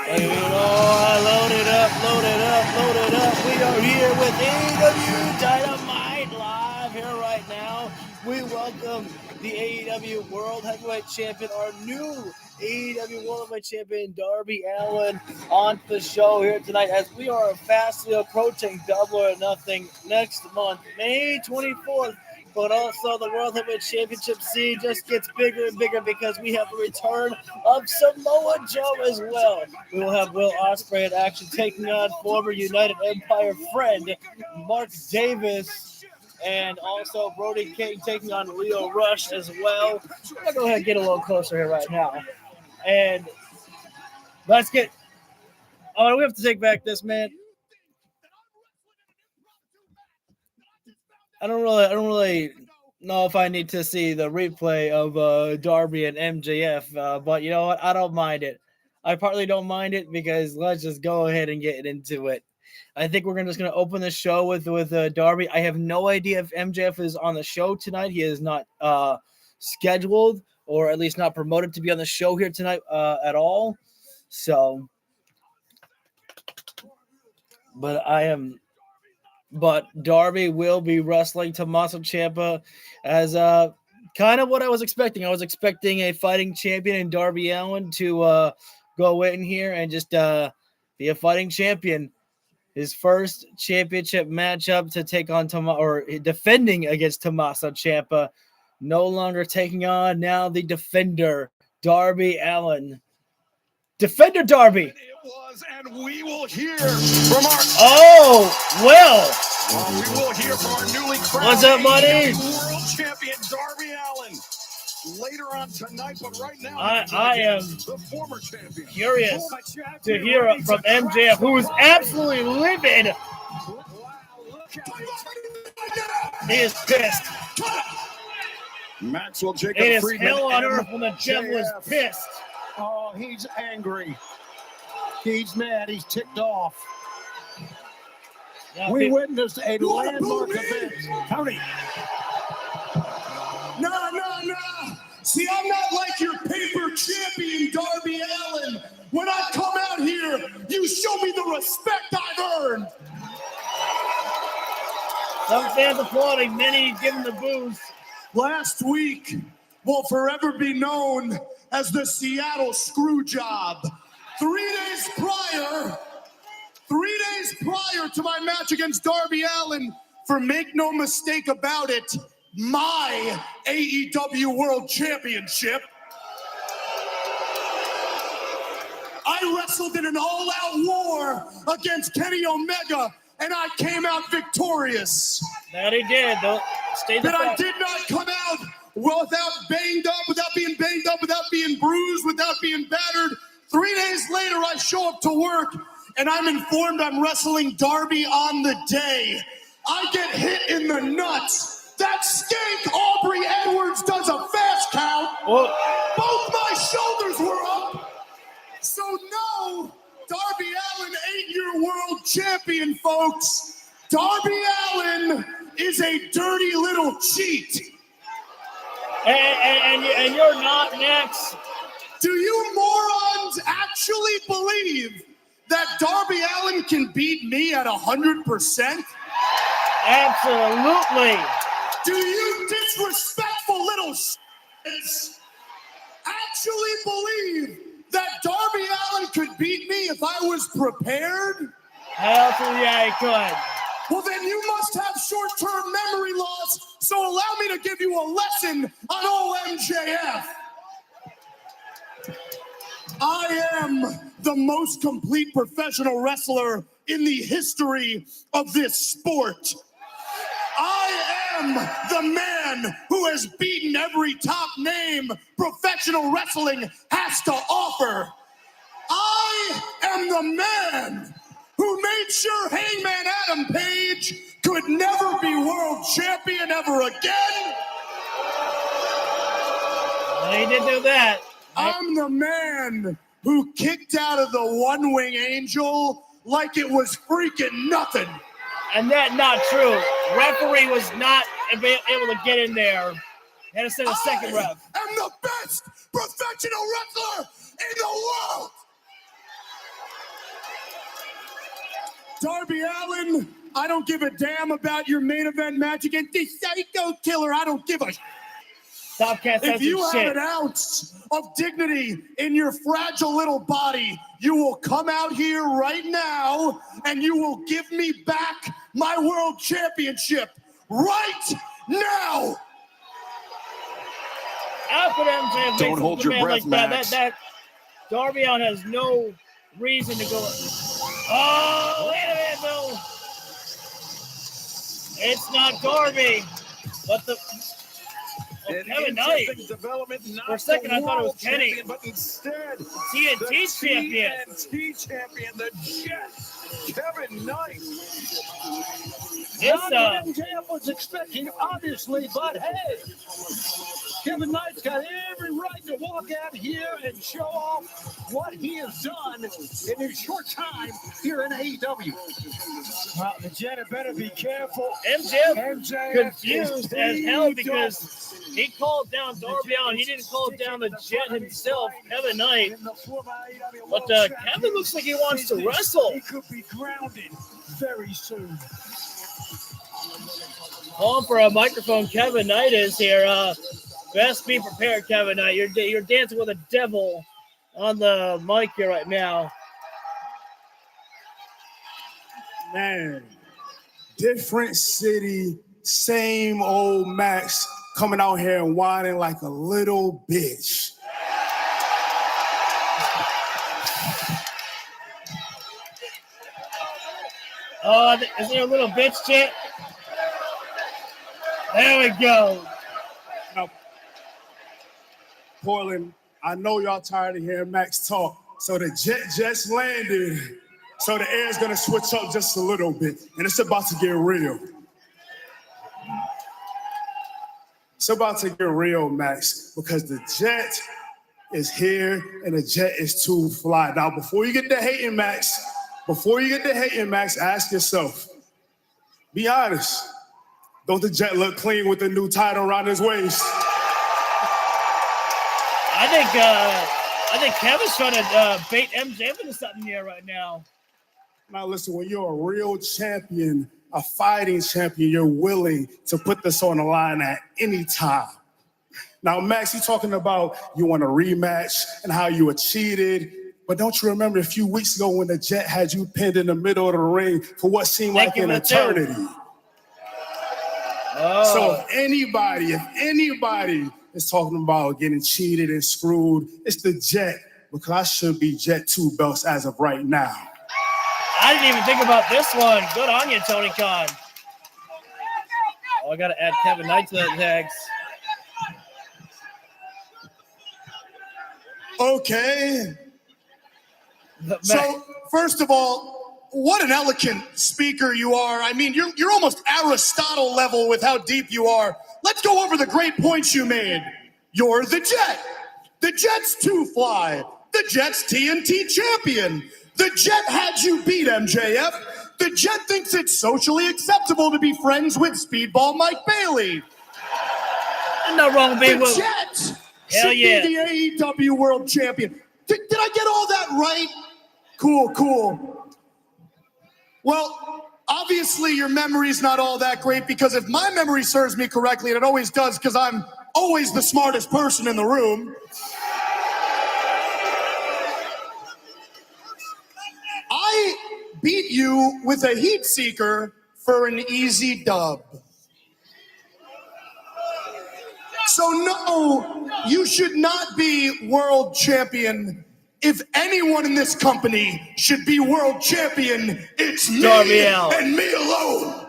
Load it up. We are here with AEW Dynamite live here right now. We welcome the AEW World Heavyweight Champion, our new AEW World Heavyweight Champion, Darby Allin, on the show here tonight as we are fastly approaching Double or Nothing next month, May 24th. But also the World Heavyweight Championship scene just gets bigger and bigger because we have the return of Samoa Joe as well. We will have Will Ospreay in action taking on former United Empire friend Mark Davis, and also Brody King taking on Leo Rush as well. I'm going to go ahead and get a little closer here right now. And let's get... Oh, we have to take back this, man. I don't really know if I need to see the replay of Darby and MJF, but you know what? I don't mind it. I partly don't mind it because let's just go ahead and get into it. I think we're just going to open the show with Darby. I have no idea if MJF is on the show tonight. He is not scheduled, or at least not promoted to be on the show here tonight at all. So, But Darby will be wrestling Tommaso Ciampa as kind of what I was expecting. I was expecting a fighting champion in Darby Allin to go in here and just be a fighting champion. His first championship matchup to take on defending against Tommaso Ciampa. No longer taking on now the defender, Darby Allin. Defender Darby. It was, and we will hear from our. We will hear from our newly crowned What's up, buddy? World Champion Darby Allin later on tonight, but right now I am the former champion. Curious to hear from MJF, who is absolutely livid. He is pissed. Maxwell Jacob It is Friedman, hell on earth when the devil is pissed. Oh, he's angry. He's mad. He's ticked off. Yeah, we witnessed a landmark event. Tony. No. See, I'm not like your paper champion, Darby Allin. When I come out here, you show me the respect I've earned. Some fans applauding, many giving the booze. Last week will forever be known as the Seattle screw job. 3 days prior to my match against Darby Allin, for make no mistake about it, my AEW World Championship, I wrestled in an all-out war against Kenny Omega, and I came out victorious. That he did, though. But I did not come out without being banged up, without being bruised, without being battered. 3 days later, I show up to work, and I'm informed I'm wrestling Darby on the day. I get hit in the nuts. That skank Aubrey Edwards does a fast count. Whoa. Both my shoulders were up. So no, Darby Allin ain't your world champion, folks. Darby Allin is a dirty little cheat. And you're not next. Do you morons actually believe that Darby Allin can beat me at 100%? Absolutely. Do you disrespectful little shits actually believe that Darby Allin could beat me if I was prepared? Absolutely, yeah, he could. Well, then you must have short-term memory loss, so allow me to give you a lesson on old MJF. I am the most complete professional wrestler in the history of this sport. I am the man who has beaten every top name professional wrestling has to offer. I am the man who made sure Hangman Adam Page could never be world champion ever again. Well, he did do that. I'm the man who kicked out of the one-wing angel like it was freaking nothing. And that's not true. Referee was not able to get in there. He had to send a second ref. I'm the best professional wrestler in the world. Darby Allin, I don't give a damn about your main event match against this psycho killer. I don't give a Top Cat says If you shit. have an ounce of dignity in your fragile little body, you will come out here right now and you will give me back my world championship right now. After MJF Don't makes hold a your command breath, like that, Max. that Darby Allin has no reason to go. Oh, wait a minute, though. It's not Darby, but the Kevin Knight. For a second, I thought it was Kenny. But instead, TNT champion. TNT champion, the Jet, Kevin Knight. It's Not what MJF was expecting, obviously, but hey, Kevin Knight's got every right to walk out here and show off what he has done in his short time here in AEW. Well, the Jet had better be careful. MJF confused as hell because he called down Darby Allin. He didn't call down the Jet himself, Kevin Knight. But Kevin looks like he wants to wrestle. He could be grounded very soon. Calling for a microphone. Kevin Knight is here. Best be prepared, Kevin Knight. You're dancing with a devil on the mic here right now. Man, different city, same old Max coming out here and whining like a little bitch. Oh, is there a little bitch chant? There we go. Now, Portland, I know y'all tired of hearing Max talk, so the jet just landed. So the air's gonna switch up just a little bit, and it's about to get real. It's about to get real, Max, because the jet is here and the jet is too fly. Now, before you get to hating, Max, ask yourself, be honest, don't the jet look clean with the new title around his waist? I think Kevin's trying to bait MJF into something here right now. Now listen, when you're a real champion, a fighting champion, you're willing to put this on the line at any time. Now, Max, you're talking about you want a rematch and how you were cheated, but don't you remember a few weeks ago when the Jet had you pinned in the middle of the ring for what seemed like an eternity? Oh. So if anybody is talking about getting cheated and screwed, it's the Jet, because I should be Jet 2 belts as of right now. I didn't even think about this one. Good on you, Tony Khan. Oh, I got to add Kevin Knight to that tags. Okay. So, first of all, what an eloquent speaker you are. I mean, you're almost Aristotle level with how deep you are. Let's go over the great points you made. You're the Jet. The Jet's too fly. The Jet's TNT champion. The Jet had you beat, MJF. The Jet thinks it's socially acceptable to be friends with Speedball Mike Bailey. There's no wrong with being The Jet should be the AEW World Champion. Did I get all that right? Cool. Well, obviously your memory's not all that great, because if my memory serves me correctly, and it always does because I'm always the smartest person in the room, I beat you with a heat seeker for an easy dub. So no, you should not be world champion. If anyone in this company should be world champion, it's me and me alone.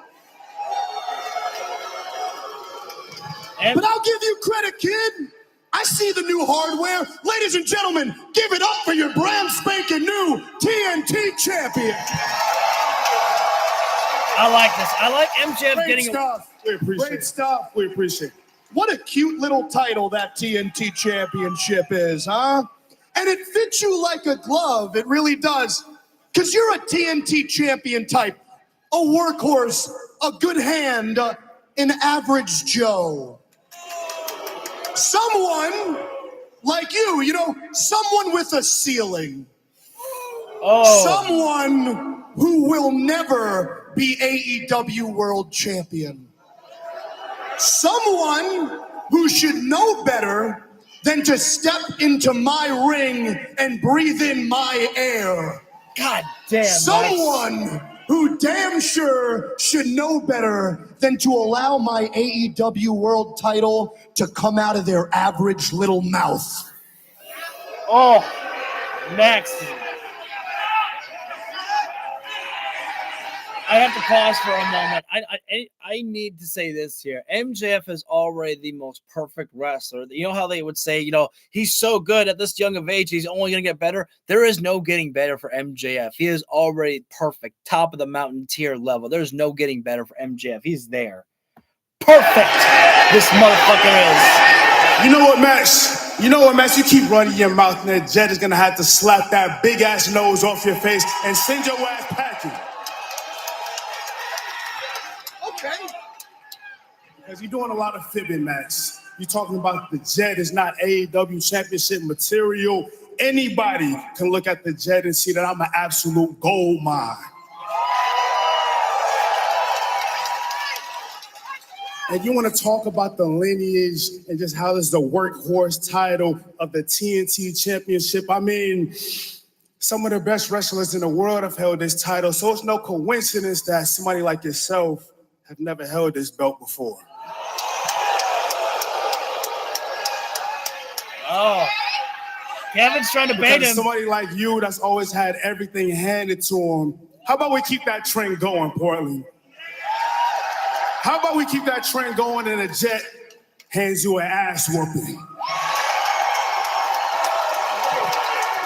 But I'll give you credit, kid. I see the new hardware. Ladies and gentlemen, give it up for your brand spanking new TNT champion. I like this. I like MJF Great getting stuff. We appreciate Great it. stuff. We appreciate it. What a cute little title that TNT championship is, huh? And it fits you like a glove. It really does. Because you're a TNT champion type, a workhorse, a good hand, an average Joe. Someone like you know, someone with a ceiling. Oh. Someone who will never be AEW World Champion. Someone who should know better than to step into my ring and breathe in my air. God damn. Someone who damn sure should know better than to allow my AEW World title to come out of their average little mouth. Oh, Max. I have to pause for a moment. I need to say this here. MJF is already the most perfect wrestler. You know how they would say, he's so good at this young of age, he's only going to get better? There is no getting better for MJF. He is already perfect, top of the mountain tier level. There's no getting better for MJF. He's there. Perfect. This motherfucker is. You know what, Max? You keep running your mouth, and that Jet is going to have to slap that big-ass nose off your face and send your ass packing. Okay. Because you're doing a lot of fibbing, Max. You're talking about the Jet is not AEW championship material. Anybody can look at the Jet and see that I'm an absolute gold mine. And you want to talk about the lineage and just how this is the workhorse title of the TNT championship. I mean, some of the best wrestlers in the world have held this title, so it's no coincidence that somebody like yourself have never held this belt before. Oh. Kevin's trying to bait him. Somebody like you that's always had everything handed to him. How about we keep that trend going, Portland? How about we keep that trend going and a Jet hands you an ass whooping?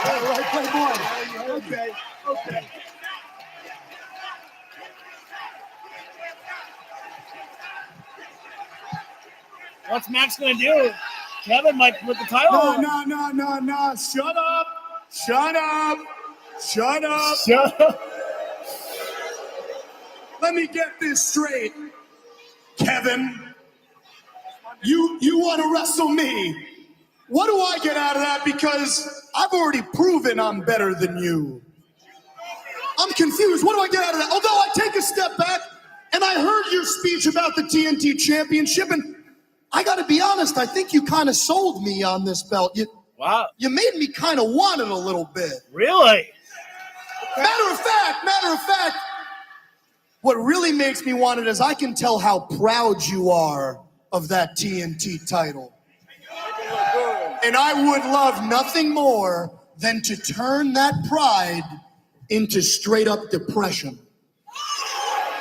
All right, Playboy. Okay. What's Max going to do? Kevin might with the title. No. Shut up. Let me get this straight. Kevin, you want to wrestle me. What do I get out of that? Because I've already proven I'm better than you. I'm confused. What do I get out of that? Although I take a step back and I heard your speech about the TNT championship, and I got to be honest, I think you kind of sold me on this belt. Wow. You made me kind of want it a little bit. Really? Matter of fact, what really makes me want it is I can tell how proud you are of that TNT title. And I would love nothing more than to turn that pride into straight up depression.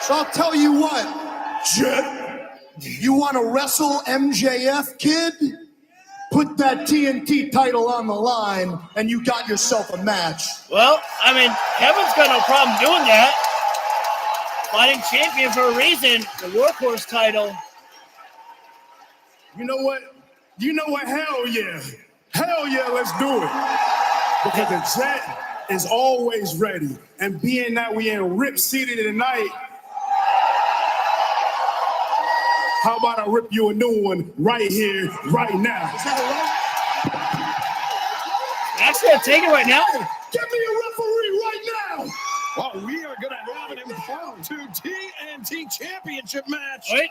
So I'll tell you what, Jet, you want to wrestle MJF, kid? Put that TNT title on the line and you got yourself a match. Well, I mean, Kevin's got no problem doing that. Fighting champion for a reason, the workhorse title. You know what? Hell yeah, let's do it. Because the Jet is always ready. And being that we in Rip City tonight, how about I rip you a new one right here, right now? Is that right? Actually, I'll take it right now. Give me a referee right now. Well, we are going to have an impromptu TNT championship match. Wait,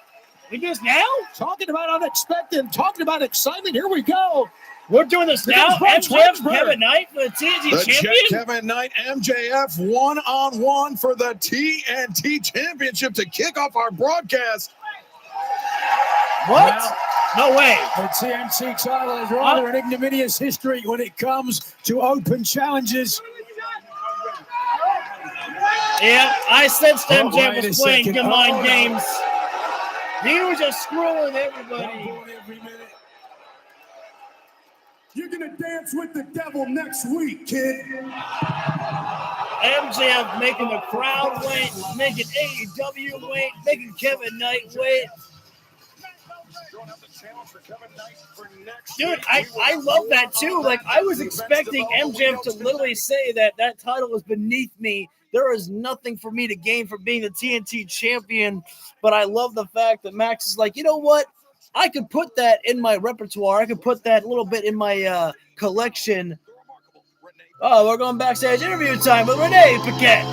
we do this now? Talking about unexpected, talking about excitement. Here we go. We're doing this now. MJF, Kevin Knight for the TNT champion. Kevin Knight, MJF, one-on-one for the TNT championship to kick off our broadcast. What? Well, no way. The TNT title has rather an ignominious history when it comes to open challenges. Yeah, I sensed MJF was playing good mind games. He was just screwing everybody. You're going to dance with the devil next week, kid. MJF making the crowd wait, making AEW wait, making Kevin Knight wait. Dude, I love that too. Like, I was expecting MJF to literally say that title was beneath me. There is nothing for me to gain from being the TNT champion. But I love the fact that Max is like, you know what? I could put that in my repertoire. I could put that a little bit in my collection. Oh, we're going backstage interview time with Renee Paquette.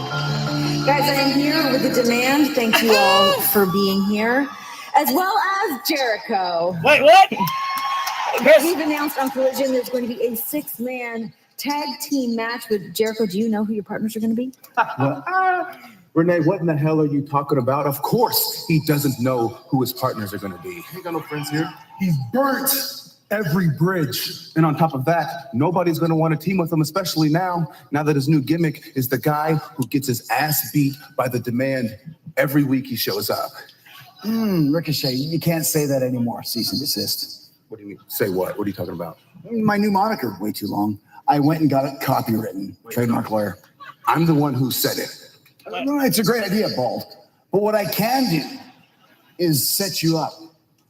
Guys, I am here with the demand. Thank you all for being here, as well as Jericho. Wait, what? We've announced on Collision there's going to be a 6-man tag team match with Jericho. Do you know who your partners are going to be? Renee, what in the hell are you talking about? Of course he doesn't know who his partners are going to be. He ain't got no friends here. He's burnt every bridge. And on top of that, nobody's going to want to team with him, especially now that his new gimmick is the guy who gets his ass beat by the demand every week he shows up. Ricochet, you can't say that anymore. Cease and desist. What do you mean? Say what? What are you talking about? My new moniker, way too long. I went and got it copywritten. Trademark lawyer. I'm the one who said it. No, it's a great idea, Bald. But what I can do is set you up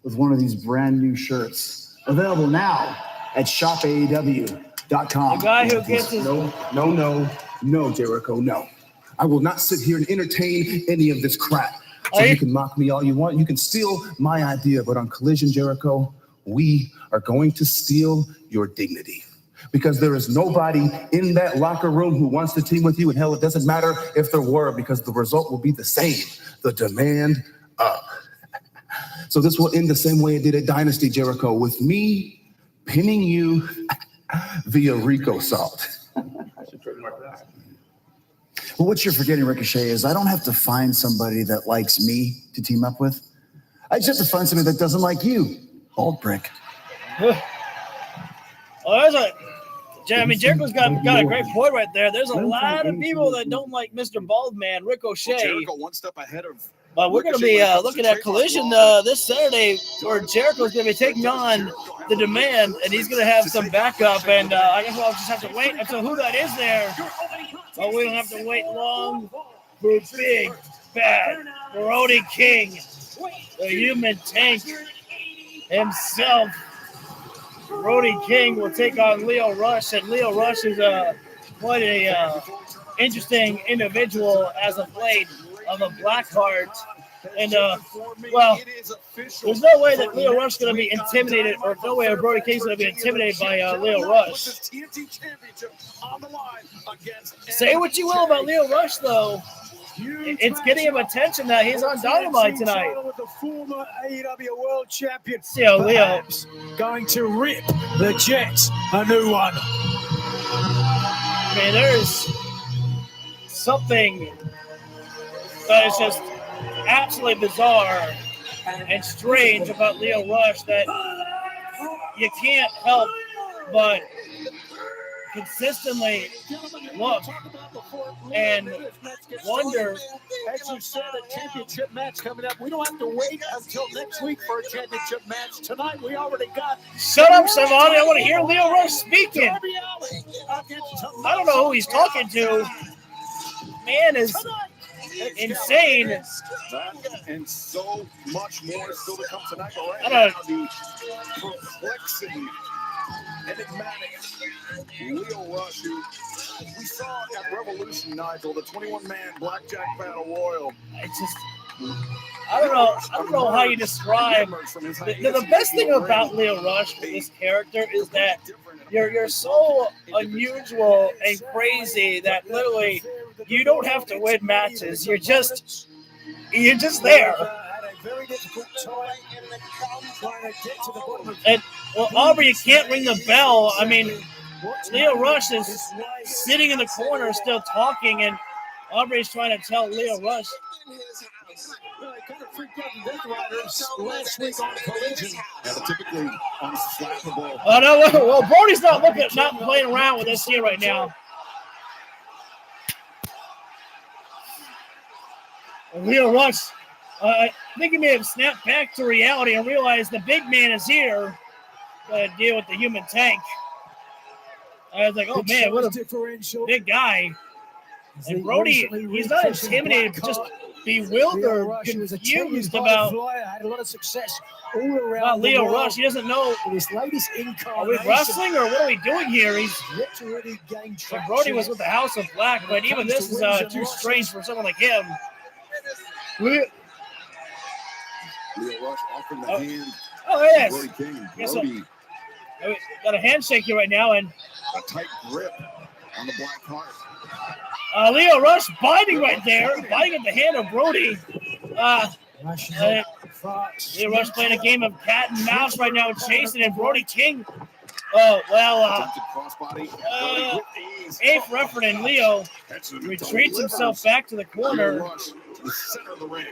with one of these brand new shirts. Available now at shopaew.com. The guy who gets his... No, Jericho, no. I will not sit here and entertain any of this crap. So you can mock me all you want. You can steal my idea. But on Collision, Jericho, we are going to steal your dignity. Because there is nobody in that locker room who wants to team with you. And hell, it doesn't matter if there were, because the result will be the same. The demand up. So this will end the same way it did at Dynasty, Jericho, with me pinning you via Rico Salt. I should trademark that. Well, what you're forgetting, Ricochet, is I don't have to find somebody that likes me to team up with. I just have to find somebody that doesn't like you, Bald Brick. Jericho's got a great point right there. There's a lot of people that don't like Mr. Baldman, Ricochet. Jericho one step ahead of. But we're going to be looking at Collision this Saturday, where Jericho's going to be taking on the demand, and he's going to have some backup. And I guess I'll just have to wait until who that is there. But we don't have to wait long for Big Bad Brody King, the human tank himself. Brody King will take on Lio Rush, and Lio Rush is quite a interesting individual as of late, of a Blackheart. And, well, there's no way that Lio Rush is going to be intimidated, or no way Brody King's going to be intimidated by Lio Rush. Say what you will about Lio Rush, though. It's getting him attention that he's on Dynamite tonight. With the former AEW World Champion, See how Leo going to rip the Jets a new one. I mean, there's something that is just absolutely bizarre and strange about Lio Rush that you can't help but consistently look and wonder. As you said, a championship match coming up. We don't have to wait until next week for a championship match. Tonight, we already got. Shut up, Savani. I want to hear Lio Rush speaking. I don't know who he's talking to. Man is insane. And so much more is still to come tonight. But I right now, the perplexing, enigmatic Lio Rush, who we saw at Revolution, Nigel, the 21-man Blackjack Battle Royal. It's just, I don't know how you describe. The best thing about Lio Rush, this character, is that you're so unusual and crazy that literally you don't have to win matches. You're just there. And well, Aubrey, you can't ring the bell. I mean, Lio Rush is sitting in the corner still talking, and Aubrey's trying to tell Lio Rush. Last week on Collision. Typically unflappable. Oh no! Well, Brody's not playing around with this here right now. Lio Rush, I think he may have snapped back to reality and realized the big man is here to deal with the human tank. I was like, oh man, what a big guy. And Brody, he's not intimidated, but just bewildered, confused about had a lot of success all around Lio Rush. He doesn't know, his latest are we wrestling or what are we doing here? Yet to really gain traction. Brody was with the House of Black, but even this is too strange for someone like him. Lio Rush offering the hand. Oh, yes. Brody King. Yes, Brody, got a handshake here right now, and a tight grip on the Black Heart. Leo Rush biting right there, biting at the hand of Brody. Leo Rush playing a game of cat and mouse right now, chasing, and Brody King. Eighth referee and Leo retreats himself back to the corner. The center of the ring.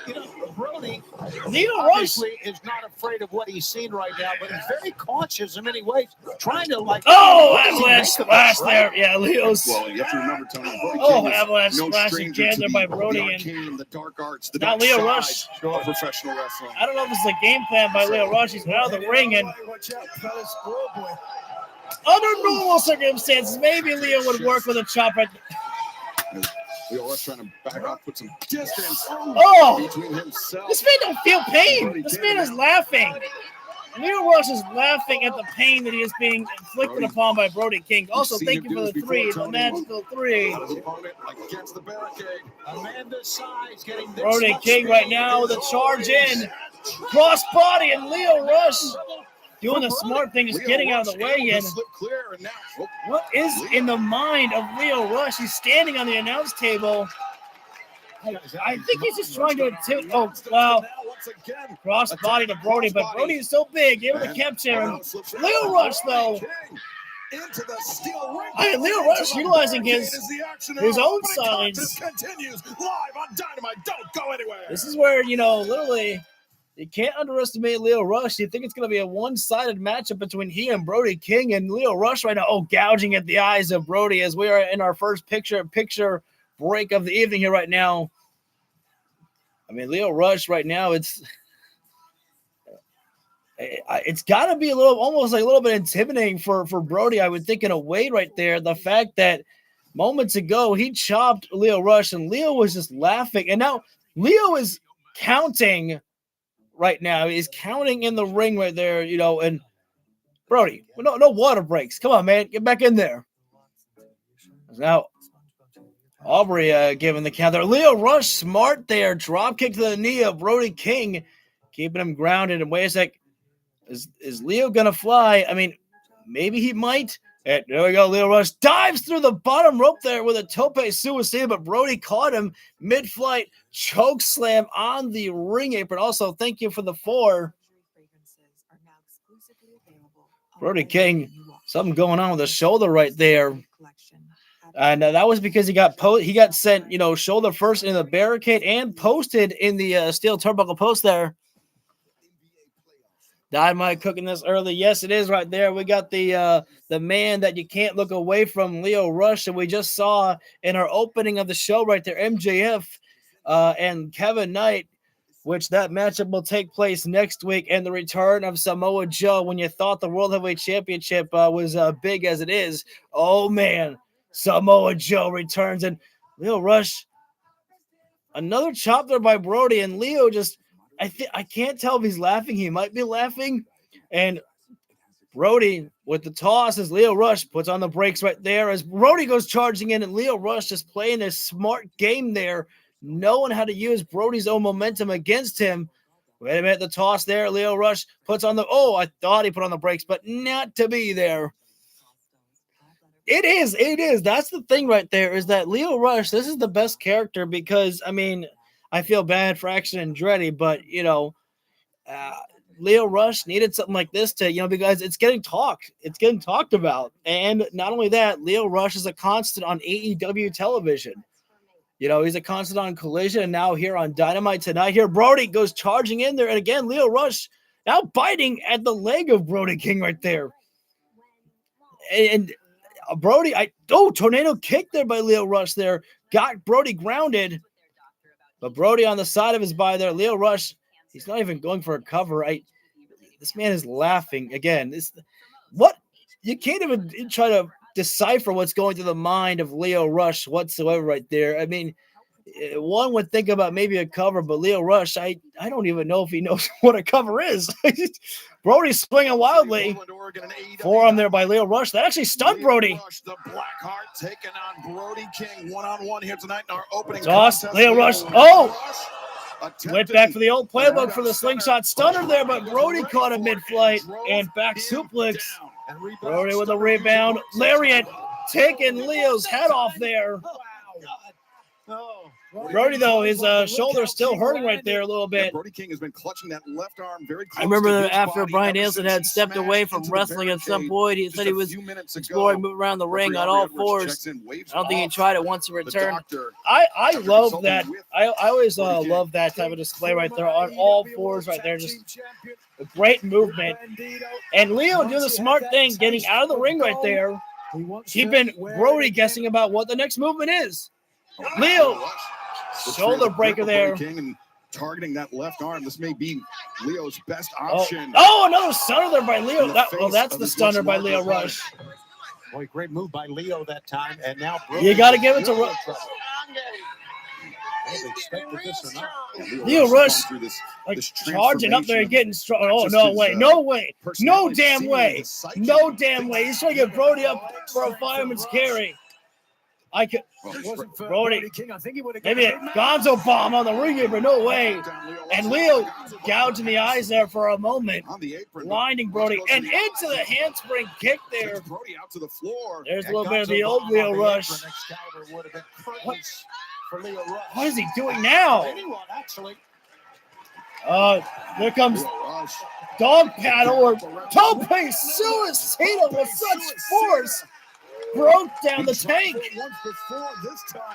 You know, Brody Leo Rush obviously is not afraid of what he's seen right now, but he's very cautious in many ways, trying to avalanche splash there. Yeah, Leo's. Well, you have to remember, Tony. Avalanche splash again there by Brody, and the dark arts, the now dark Leo side Rush. of professional wrestling. I don't know if this is a game plan by Leo Rush. He's out of the ring, and under normal circumstances, maybe Leo would work with a chop right. Leo Rush trying to back off, put some distance between himself. This man don't feel pain. This man is laughing. Leo Rush is laughing at the pain that he is being inflicted upon by Brody King. Also, thank you for the three. The magical three. Brody King right now with a charge in. Cross body, and Leo Rush doing the smart thing, just getting out of the way. And what is in the mind of Leo Rush? He's standing on the announce table. I think he's just trying to intimidate. Oh, wow. Cross body to Brody, but Brody is so big, able to capture him. Leo Rush, though. Leo Rush utilizing his own signs. This continues live on Dynamite. Don't go anywhere. This is where, literally, you can't underestimate Leo Rush. You think it's going to be a one-sided matchup between he and Brody King, and Leo Rush right now, gouging at the eyes of Brody as we are in our first picture break of the evening here right now. I mean, Leo Rush right now, it's got to be almost like a little bit intimidating for Brody, I would think, in a way right there. The fact that moments ago he chopped Leo Rush and Leo was just laughing, and now Leo is counting right now. He's counting in the ring right there, and Brody, no water breaks. Come on, man, get back in there. Now Aubrey giving the count there. Leo Rush smart there. Drop kick to the knee of Brody King, keeping him grounded. And wait a sec, is Leo gonna fly? I mean, maybe he might. And there we go. Leo Rush dives through the bottom rope there with a tope suicide, but Brody caught him mid-flight. Choke slam on the ring apron. Also, thank you for the 4. Brody King, something going on with the shoulder right there. And that was because he got sent, shoulder first in the barricade and posted in the steel turnbuckle post there. Dynamite cooking this early. Yes, it is right there. We got the man that you can't look away from, Leo Rush, and we just saw in our opening of the show right there, MJF and Kevin Knight, which that matchup will take place next week, and the return of Samoa Joe. When you thought the World Heavyweight Championship was big as it is, oh man, Samoa Joe returns, and Leo Rush, another chop there by Brody, and Leo just, I can't tell if he's laughing. He might be laughing, and Brody with the toss as Leo Rush puts on the brakes right there as Brody goes charging in, and Leo Rush just playing a smart game there, knowing how to use Brody's own momentum against him. Wait a minute, the toss there. Leo Rush puts on the, I thought he put on the brakes, but not to be there. It is. That's the thing right there, is that Leo Rush, this is the best character because, I mean, I feel bad for Action Andretti, but, Leo Rush needed something like this to, because it's getting talked. It's getting talked about. And not only that, Leo Rush is a constant on AEW television. He's a constant on Collision, and now here on Dynamite tonight. Here, Brody goes charging in there. And again, Leo Rush now biting at the leg of Brody King right there. And Brody, tornado kick there by Leo Rush there. Got Brody grounded. But Brody on the side of his body there. Leo Rush, he's not even going for a cover. This man is laughing. Again, you can't even try to decipher what's going through the mind of Leo Rush whatsoever right there. I mean, one would think about maybe a cover, but Leo Rush, I don't even know if he knows what a cover is. Brody's swinging wildly. Forearm there by Leo Rush. That actually stunned Brody. The Blackheart taking on Brody King one-on-one here tonight in our opening toss. Leo Rush. Went back for the old playbook for the slingshot stunner there, but Brody caught him mid-flight and back suplex. Brody with a rebound. Lariat taking Leo's head off there. Brody, though, his shoulder's still hurting right there a little bit. Brody King has been clutching that left arm very close. I remember to his after body Bryan ever Danielson since had he stepped smashed away from into the wrestling at some barricade point. He just said a he was few minutes ago. exploring, moving around the ring on all Edwards fours. checks in, waves I don't think he off tried it once he the returned. doctor. I love consulting that. with I always Brody King. love that type of display right there on all fours right there. Just a great movement. And Leo doing the smart thing, getting out of the ring right there, keeping Brody guessing about what the next movement is. Leo, shoulder breaker there. King and targeting that left arm. This may be Leo's best option. Oh, another stunner there by Leo. That's the stunner by Leo Rush. Boy, great move by Leo that time. And now You got to give it to Rush. Leo Rush, like charging up there and getting strong. Oh, no way. No way. No damn way. No damn way. He's trying to get Brody up for a fireman's carry. I could. Brody, King, I think he would have maybe a Gonzo bomb on the ring apron. No way. And Leo gouging the eyes there for a moment, blinding Brody, and into the handspring kick there. Brody out to the floor. There's a little bit of the old Leo Rush. What is he doing now? There comes dog paddle or tope suicida with such force. Broke down the tank.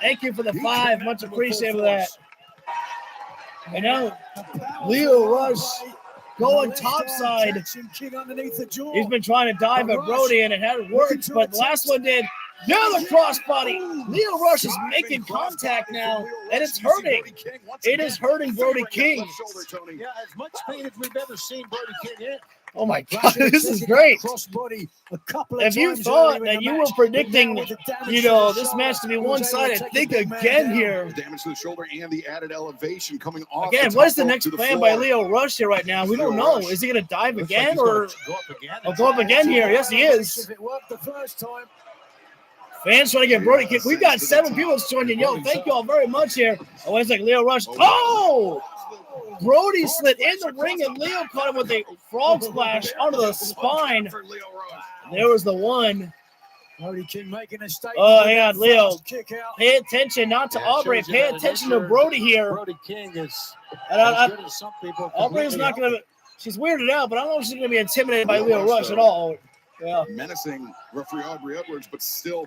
Thank you for the 5. Much appreciated for that. And now Leo Rush going topside. He's been trying to dive at Brody and it hadn't worked, but the last one did. Another crossbody. Leo Rush is making contact now, and it's hurting. It is hurting Brody King. Yeah, as much pain as we've ever seen Brody King in. Oh my God, this is great. If you thought that you were predicting, this match to be one-sided, think again here. Damage to the shoulder and the added elevation coming off. Again, what is the next plan by Leo Rush here right now? We don't know. Is he going to dive again or go up again here? Yes, he is. Fans trying to get Brody kicked. We've got 7 people joining. Yo, thank you all very much here. Oh, it's like Leo Rush. Oh! Brody slid in the ring and Leo caught him with a frog splash onto the spine. There was the one. Brody King making a statement. Oh, hang on, Leo. Pay attention not to Aubrey. Pay attention to Brody here. Brody King is as good as some people. Aubrey's not going to. She's weirded out, but I don't know if she's going to be intimidated by Leo Rush at all. Yeah. Menacing referee Aubrey Edwards, but still.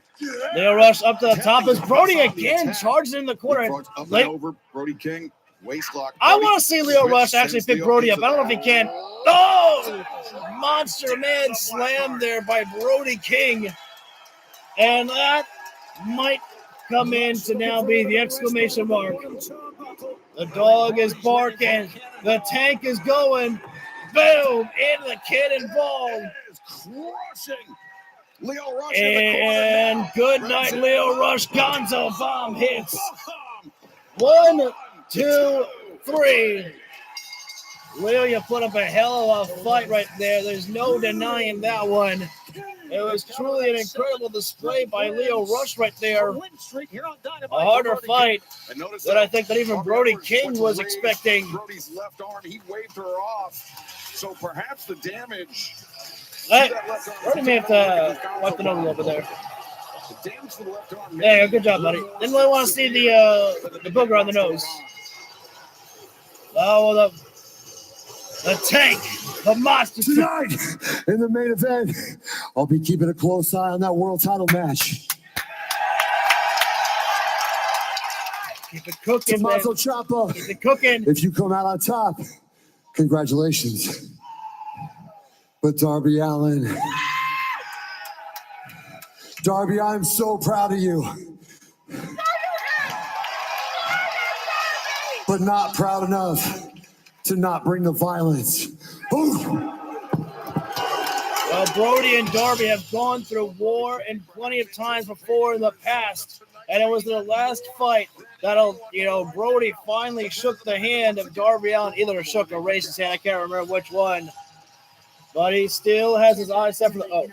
Leo Rush up to the top as Brody again charges in the corner. Up and over Brody King. Waistlock. I want to see Leo Rush actually pick Brody up. I don't know if he can. Oh! Monster Man slam there by Brody King. And that might come in to now be the exclamation mark. The dog is barking. The tank is going. Boom! Into the cannonball. Leo Rush and good night, Leo Rush. Gonzo bomb hits. 1, 2, 3. Leo, you put up a hell of a fight right there. There's no denying that one. It was truly an incredible display by Leo Rush right there. A harder fight that I think that even Brody King was expecting. Brody's left arm, he waved her off. So perhaps the damage. Brody may have to wipe the nose a little bit there. Yeah, good job, buddy. Didn't really want to see the booger on the nose. Oh, the tank, the monster. Tonight, in the main event, I'll be keeping a close eye on that world title match. Keep it cooking, Tommaso man. Ciampa, keep it cooking. If you come out on top, congratulations. But Darby Allin, Darby, I'm so proud of you. But not proud enough to not bring the violence. Brody and Darby have gone through war and plenty of times before in the past, and it was their last fight that'll, Brody finally shook the hand of Darby Allin, either shook or raised his hand. I can't remember which one, but he still has his eyes set for the.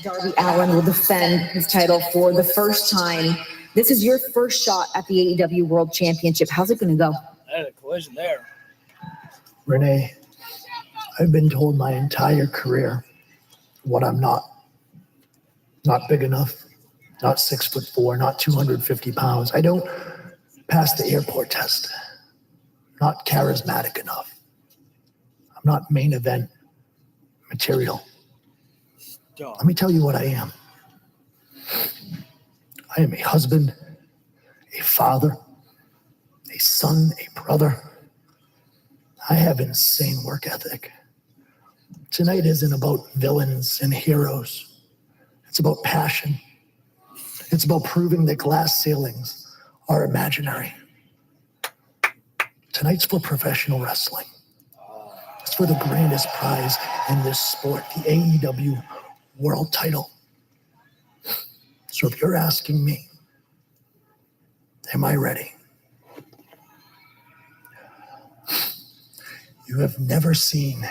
Darby Allin will defend his title for the first time. This is your first shot at the AEW World Championship. How's it going to go? I had a collision there. Renee, I've been told my entire career what I'm not. Not big enough, not 6'4", not 250 pounds. I don't pass the airport test. Not charismatic enough. I'm not main event material. Stop. Let me tell you what I am. I am a husband, a father, a son, a brother. I have insane work ethic. Tonight isn't about villains and heroes. It's about passion. It's about proving that glass ceilings are imaginary. Tonight's for professional wrestling. It's for the grandest prize in this sport, the AEW World Title. So if you're asking me, am I ready? You have never seen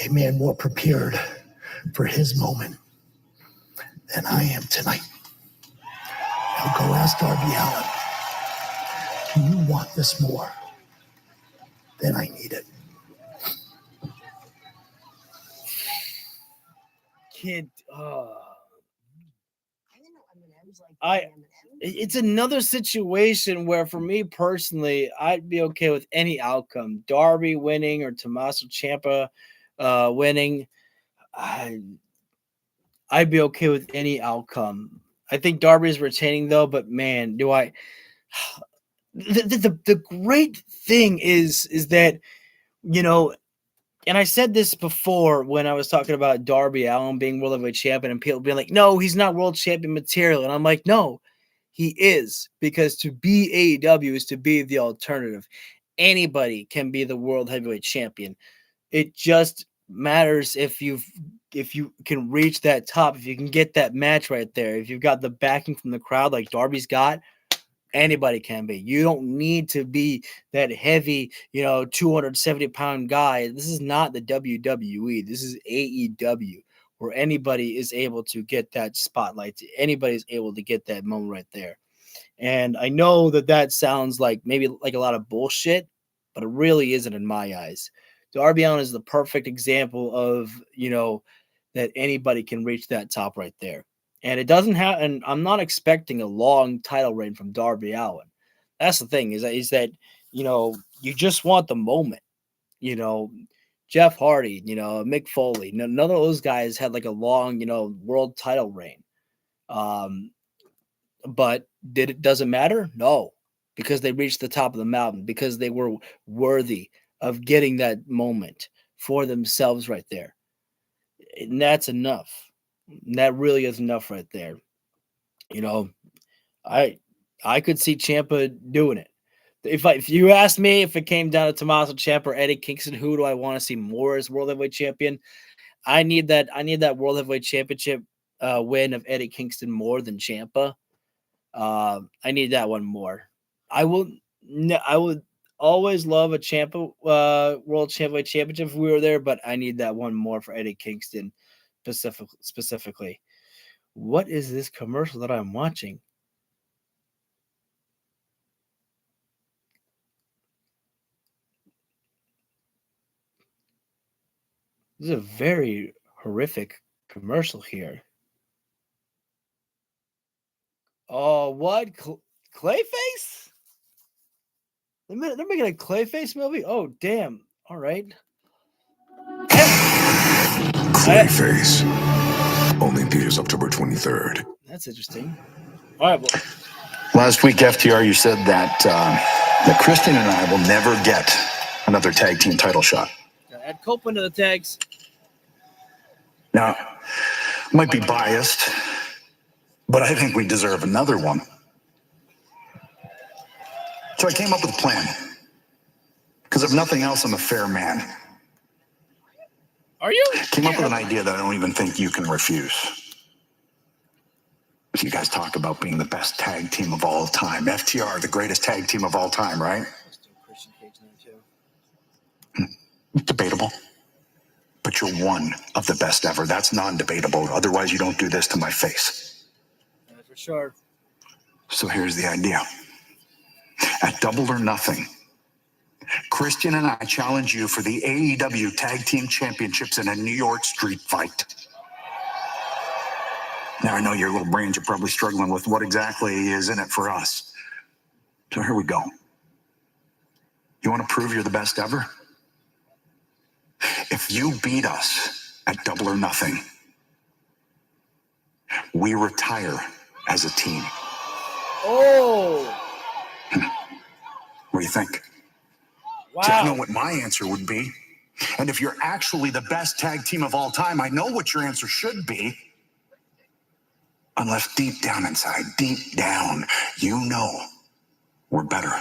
a man more prepared for his moment than I am tonight. Now go ask Darby Allin. Do you want this more than I need it? Kid, it's another situation where, for me personally, I'd be okay with any outcome. Darby winning or Tommaso Ciampa winning, I'd be okay with any outcome. I think Darby's retaining though, but man, do I. The great thing is that, you know, and I said this before when I was talking about Darby Allin being world heavyweight champion and people being like, no, he's not world champion material. And I'm like, no, he is, because to be AEW is to be the alternative. Anybody can be the world heavyweight champion. It just matters if you can reach that top, if you can get that match right there, if you've got the backing from the crowd like Darby's got. Anybody can be. You don't need to be that heavy, 270-pound guy. This is not the WWE. This is AEW, where anybody is able to get that spotlight. Anybody's able to get that moment right there. And I know that sounds like maybe like a lot of bullshit, but it really isn't in my eyes. Darby Allin is the perfect example of, that anybody can reach that top right there. And it doesn't have, and I'm not expecting a long title reign from Darby Allin. That's the thing, is that you just want the moment. Jeff Hardy, Mick Foley, none of those guys had like a long, world title reign. But does it matter? No, because they reached the top of the mountain, because they were worthy of getting that moment for themselves right there. And that's enough. That really is enough right there. I could see Ciampa doing it. If you asked me if it came down to Tommaso Ciampa or Eddie Kingston, who do I want to see more as world heavyweight champion? I need that world heavyweight championship win of Eddie Kingston more than Ciampa. I need that one more. I would always love a Ciampa world heavyweight championship if we were there, but I need that one more for Eddie Kingston specifically. What is this commercial that I'm watching? This is a very horrific commercial here. Oh, what? Clayface? They're making a Clayface movie? Oh, damn. All right. Clayface. Only in theaters October 23rd. That's interesting. All right. Well. Last week, FTR, you said that Christian and I will never get another tag team title shot. Add Copeland to the tags. Now, might be biased, but I think we deserve another one. So I came up with a plan. Because if nothing else, I'm a fair man. Are you? Came up with an idea that I don't even think you can refuse. You guys talk about being the best tag team of all time. FTR, the greatest tag team of all time, right? Debatable. But you're one of the best ever. That's non-debatable. Otherwise, you don't do this to my face. Yeah, for sure. So here's the idea. At Double or Nothing, Christian and I challenge you for the AEW Tag Team Championships in a New York street fight. Now, I know your little brains are probably struggling with what exactly is in it for us. So here we go. You want to prove you're the best ever? If you beat us at Double or Nothing, we retire as a team. Oh. What do you think? Wow. So I know what my answer would be. And if you're actually the best tag team of all time, I know what your answer should be. Unless deep down inside, deep down, you know we're better.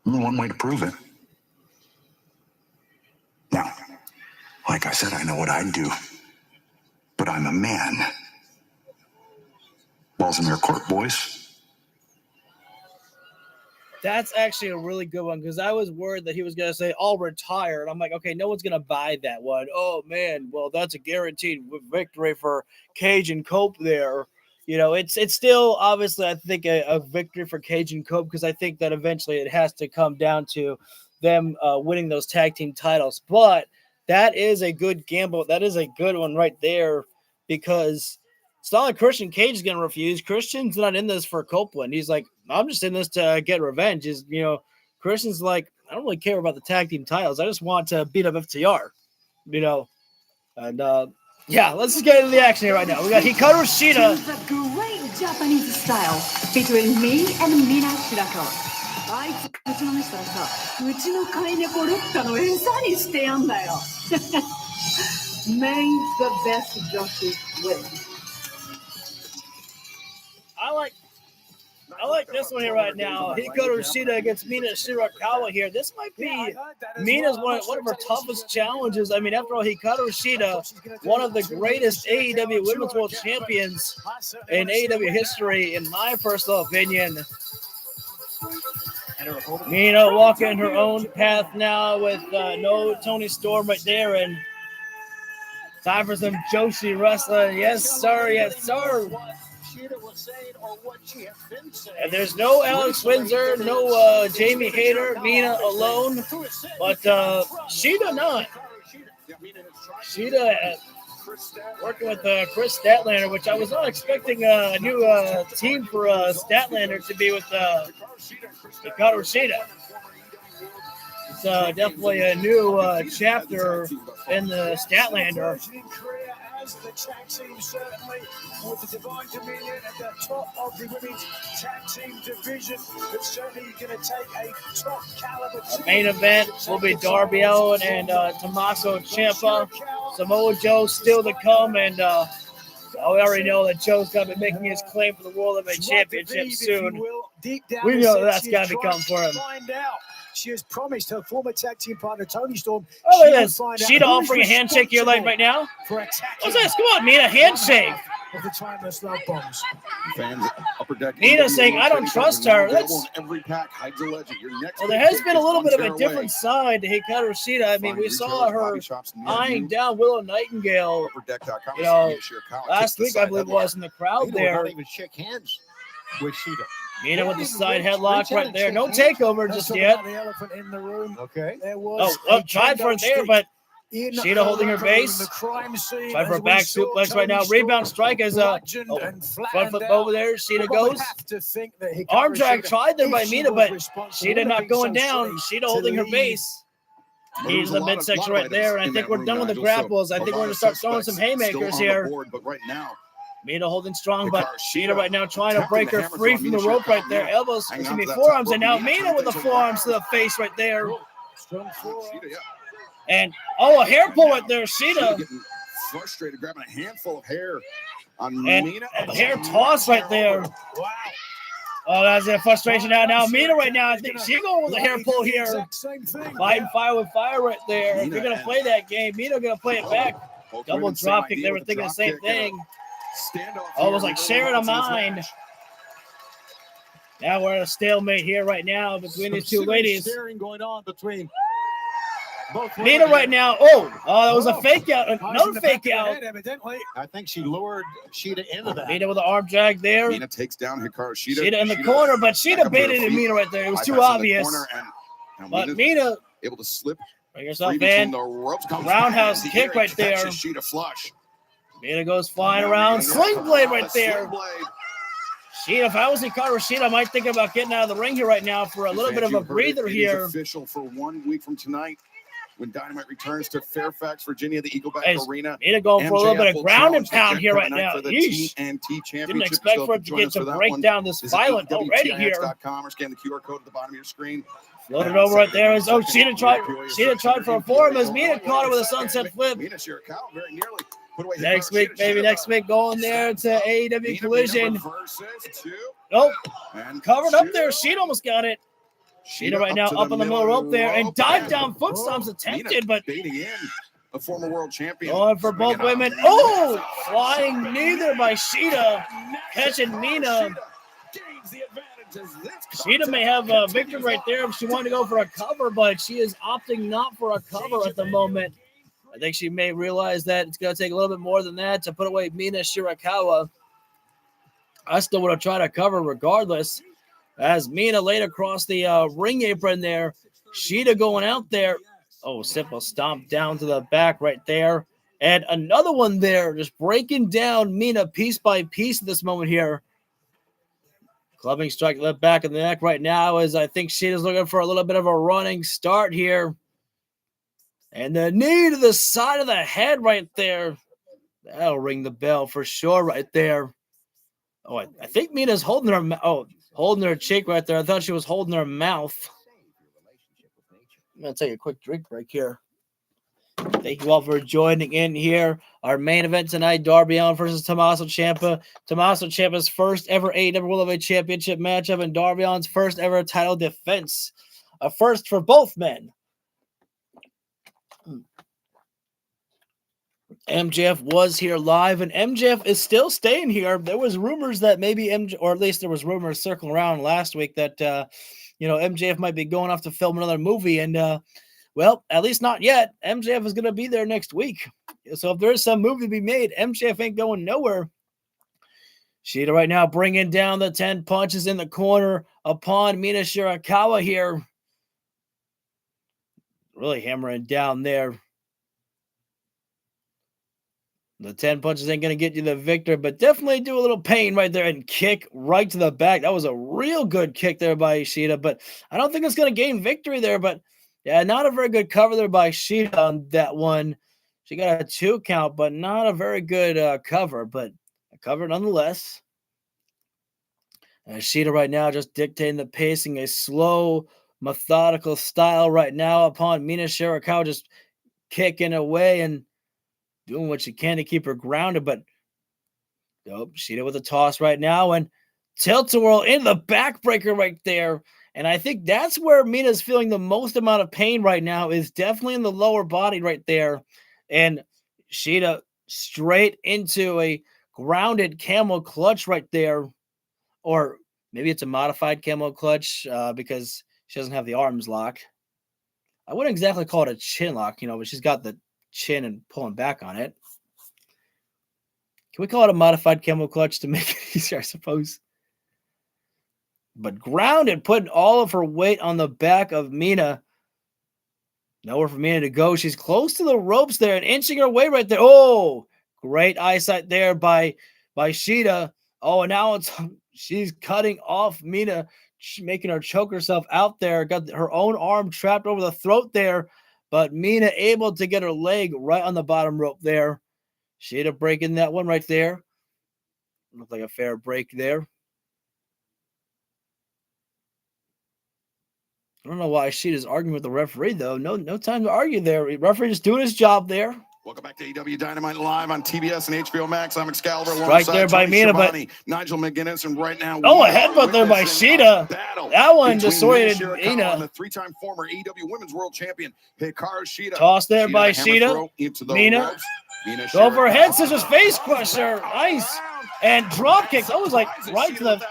Only one way to prove it. Now, like I said, I know what I'd do. But I'm a man. Ball's in your court, boys. That's actually a really good one because I was worried that he was going to say, I'll retire. And I'm like, okay, no one's going to buy that one. Oh, man, well, that's a guaranteed victory for Cage and Cope there. You know, it's still obviously, I think, a victory for Cage and Cope because I think that eventually it has to come down to them winning those tag team titles. But that is a good gamble. That is a good one right there because it's not like Christian Cage is going to refuse. Christian's not in this for Copeland. He's like, I'm just in this to get revenge. Christian's like, I don't really care about the tag team titles. I just want to beat up FTR, And let's just get into the action here right now. We got Hikaru Shida. Choose a great Japanese style featuring me and Mina Shirakawa. あいつうちのミスターさ、うちの飼い猫ルッカの餌にしてやんだよ。May the best justice win. I like this one here right now. Hikaru Shida against Mina Shirakawa here. This might be Mina's one of her toughest challenges. I mean, after all, Hikaru Shida, one of the greatest AEW Women's World Champions in AEW history, in my personal opinion. Mina walking her own path now with no Tony Storm right there. And time for some Joshi wrestling. Yes, sir. Yes, sir. And there's no Alex Windsor, no Jamie Hayter, Mina alone, but Shida not. Shida working with Chris Statlander, which I was not expecting a new team for Statlander to be with Hikaru Shida. It's definitely a new chapter in the Statlander. The tag team, certainly with the Divine Dominion at the top of the women's tag team division, but certainly going to take a top caliber. The main event will be Darby Allin and Tommaso Ciampa. Samoa Joe still to come, and we already know that Joe's going to be making his claim for the World Heavyweight Championship soon. We know that's got to come for him. She has promised her former tag team partner, Tony Storm. Oh, look at this. Shida offering a handshake here right now. What's this? Come on, Mina, handshake. Of the timeless love bombs. Fans, upper deck. Mina saying, I don't trust her. Every pack hides a legend. Well, there has been a little bit of a different side to Hikaru Shida. I mean, we saw her eyeing down Willow Nightingale. Last week, I believe, was in the crowd there. Don't even shake hands with Shida. Mina with the side headlock right there. No takeover just yet. The elephant in the room. Okay. Tried for it there, but Shida holding her base. Tried for a back suplex right now. Rebound strike as a front flip over there. Shida goes. Arm drag tried there by Mina, but Shida not going down. Shida holding her base. He's the midsection right there. And I think we're done with the grapples. I think we're going to start throwing some haymakers here. Mina holding strong, but Shida right now trying to break her free from the rope right there. Elbows, forearms, and now Mina with the forearms to the face right there. And, a hair pull right there, Shida. Frustrated, grabbing a handful of hair on Mina. And hair toss right there. Wow. Oh, that's a frustration now. Mina right now, I think she's going with a hair pull here. Fighting fire with fire right there. If you're going to play that game, Mina going to play it back. Double drop kick. They were thinking the same thing. Almost like sharing a mind. Now we're at a stalemate here right now between these two ladies. Going on between Mina right now. That was a fake out. Another fake out. Evidently, I think she lured Shida into that. Mina with the arm drag there. Mina takes down Hikaru Shida. Shida in the corner, but Shida baited Mina right there. It was too obvious. But Mina able to slip. Bring yourself in. Roundhouse kick right there. Shida flush. Mina goes flying around. Sling blade right there. Sheeta, if I was Hikaru Shida, I might think about getting out of the ring here right now for a little bit of a breather here. It is official for 1 week from tonight when Dynamite returns to Fairfax, Virginia, the Eagle Bank Arena. Mina going for a little bit of ground and pound here right now. Yeesh. Didn't expect for it to get to break down this violent already here. Or scan the QR code at the bottom of your screen. Floated over right there. Sheeta tried for a forearm as Mina caught her with a sunset flip. Mina Shirakawa very nearly. Next week, maybe next week, going there to AEW Collision. Nope. Covered up there. Sheeta almost got it. Sheeta right now up on the middle rope there and dive down foot stomps attempted, but a former world champion. Going for both women. Oh, flying neither by Sheeta, catching Mina. Sheeta may have a victory right there if she wanted to go for a cover, but she is opting not for a cover at the moment. I think she may realize that it's going to take a little bit more than that to put away Mina Shirakawa. I still would have tried to cover regardless. As Mina laid across the ring apron there. Sheeta going out there. Oh, simple stomp down to the back right there. And another one there, just breaking down Mina piece by piece at this moment here. Clubbing strike left back of the neck right now as I think Sheeta's looking for a little bit of a running start here. And the knee to the side of the head right there. That'll ring the bell for sure right there. Oh, I think Mina's holding her cheek right there. I thought she was holding her mouth. I'm going to take a quick drink break here. Thank you all for joining in here. Our main event tonight, Darby Allin versus Tommaso Ciampa. Tommaso Ciampa's first ever AEW World Heavyweight Championship matchup and Darby Allin's first ever title defense. A first for both men. MJF was here live, and MJF is still staying here. There was rumors that maybe or at least there was rumors circling around last week that, MJF might be going off to film another movie, and, well, at least not yet. MJF is going to be there next week. So if there is some movie to be made, MJF ain't going nowhere. Sheeta right now bringing down the 10 punches in the corner upon Mina Shirakawa here. Really hammering down there. The 10 punches ain't going to get you the victor, but definitely do a little pain right there and kick right to the back. That was a real good kick there by Sheeta, but I don't think it's going to gain victory there. But, yeah, not a very good cover there by Sheeta on that one. She got a 2 count, but not a very good cover, but a cover nonetheless. And Sheeta right now just dictating the pacing, a slow, methodical style right now upon Mina Shirakawa, just kicking away and doing what she can to keep her grounded, but Sheeta with a toss right now and tilt-a-whirl into the backbreaker right there. And I think that's where Mina's feeling the most amount of pain right now is definitely in the lower body right there. And Sheeta straight into a grounded camel clutch right there. Or maybe it's a modified camel clutch because she doesn't have the arms locked. I wouldn't exactly call it a chin lock, but she's got the chin and pulling back on it. Can we call it a modified camel clutch to make it easier, I suppose? But grounded, putting all of her weight on the back of Mina. Nowhere for Mina to go. She's close to the ropes there and inching her way right there. Oh, great eyesight there by Sheeta. Oh, and now she's cutting off Mina, making her choke herself out there. Got her own arm trapped over the throat there. But Mina able to get her leg right on the bottom rope there. Sheeta breaking that one right there. Looked like a fair break there. I don't know why Sheeta's arguing with the referee, though. No time to argue there. The referee just doing his job there. Welcome back to AEW Dynamite live on TBS and HBO Max. I'm Excalibur. Right there by Mina, but Nigel McGuinness, and right now, a headbutt there by Sheeta. That one disoriented Mina. The 3-time former AEW Women's World Champion Hikaru Shida. Toss there by Sheeta. Mina. Go for a head scissors face crusher. Nice. And drop kick. That was like right to the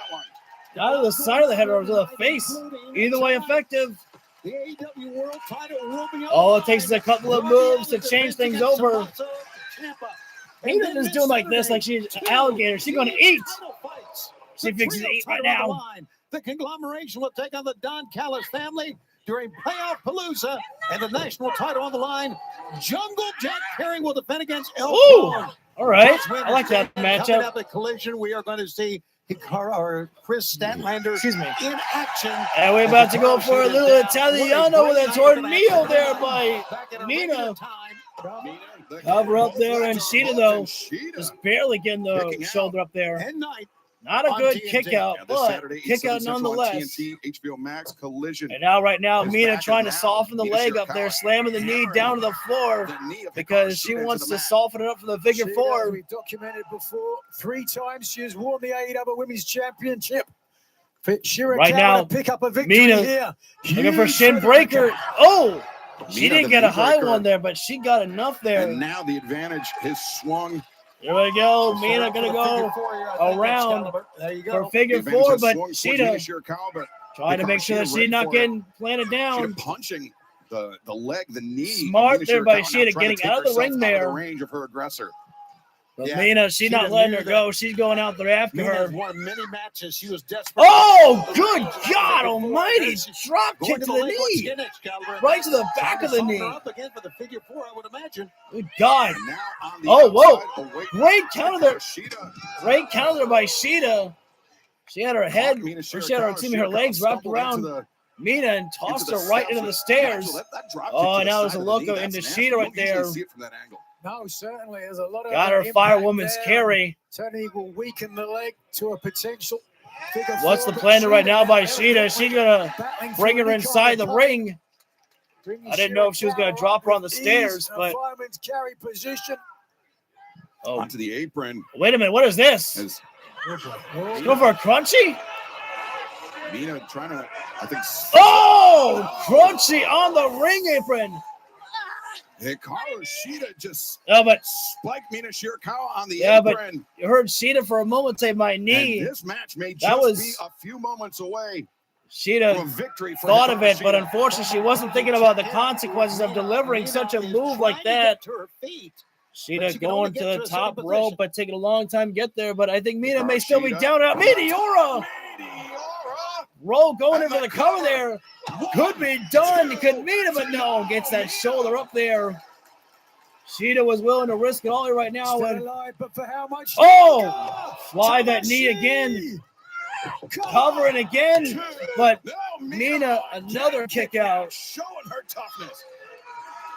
out of the side of the head or to the face. Either way, effective. The AEW World Title will be all it takes is a couple of moves to change things over. Mina is doing like this, like she's an alligator. She's going to eat. She fixes to eat right now. The conglomeration will take on the Don Callis family during Playoff Palooza and the national title on the line. Jungle Jack Perry will defend against Elk. All right. Both women I like that coming matchup. up at Collision, we are going to see Chris Statlander in action. And we're about to go for a little Italiano with a tornillo there by Mina. Cover up there, and Sheeta, though, just barely getting the shoulder up there. Not a good kick out, but kick out nonetheless. HBO Max Collision. And now, right now, Mina trying to soften the leg up there, slamming the knee down to the floor because she wants to soften it up for the figure four. We documented before 3 times she has won the AEW Women's Championship. Right now, pick up a victory Mina here. looking for shin breaker. Oh, she didn't get a high one there, but she got enough there. And now the advantage is swung. Here we go. Mina going to go around for figure four, but Sheeta trying to make sure that she's not getting planted down. Punching the leg, the knee. Smart there by Sheeta, getting out of the ring there. Range of her aggressor. But Mina, she's not letting her go. She's going out there after her. Won many matches. She was desperate. Oh, good God almighty. Drop kick to the knee. Right to the back of the knee. Up again for the figure four, I would imagine. Good God. Oh, whoa. Great counter there. Great counter there by Sheeta. She had her head, or she had her legs wrapped around Mina and tossed her right into the stairs. Oh, now there's a loco into Sheeta right there. No, certainly. There's a lot of got her firewoman's carry. Certainly will weaken the leg to a potential figure. What's the plan right now by Sheeta? She's going to bring her inside the ring. I didn't know if she was going to drop her on the stairs, but. Fireman's carry position. Oh, onto the apron. Wait a minute. What is this? Go for a crunchy? Mina trying to, I think. Oh, crunchy on the ring apron. Hikaru Shida just spiked Mina Shirakawa on the apron. But you heard Shida for a moment say my knee. And this match may just be a few moments away. Shida from victory for thought of it, but unfortunately she wasn't thinking about the consequences of delivering such a move like that. Shida going to the top rope, but taking a long time to get there. But I think Mina may still be down out. Meteora! Roll going in for the cover there. Could be done. Could Mina, but no. Gets that shoulder up there. Sheeta was willing to risk it all right now. But for how much? Oh! Fly that knee again. Covering again. But Mina, another kick out. Showing her toughness.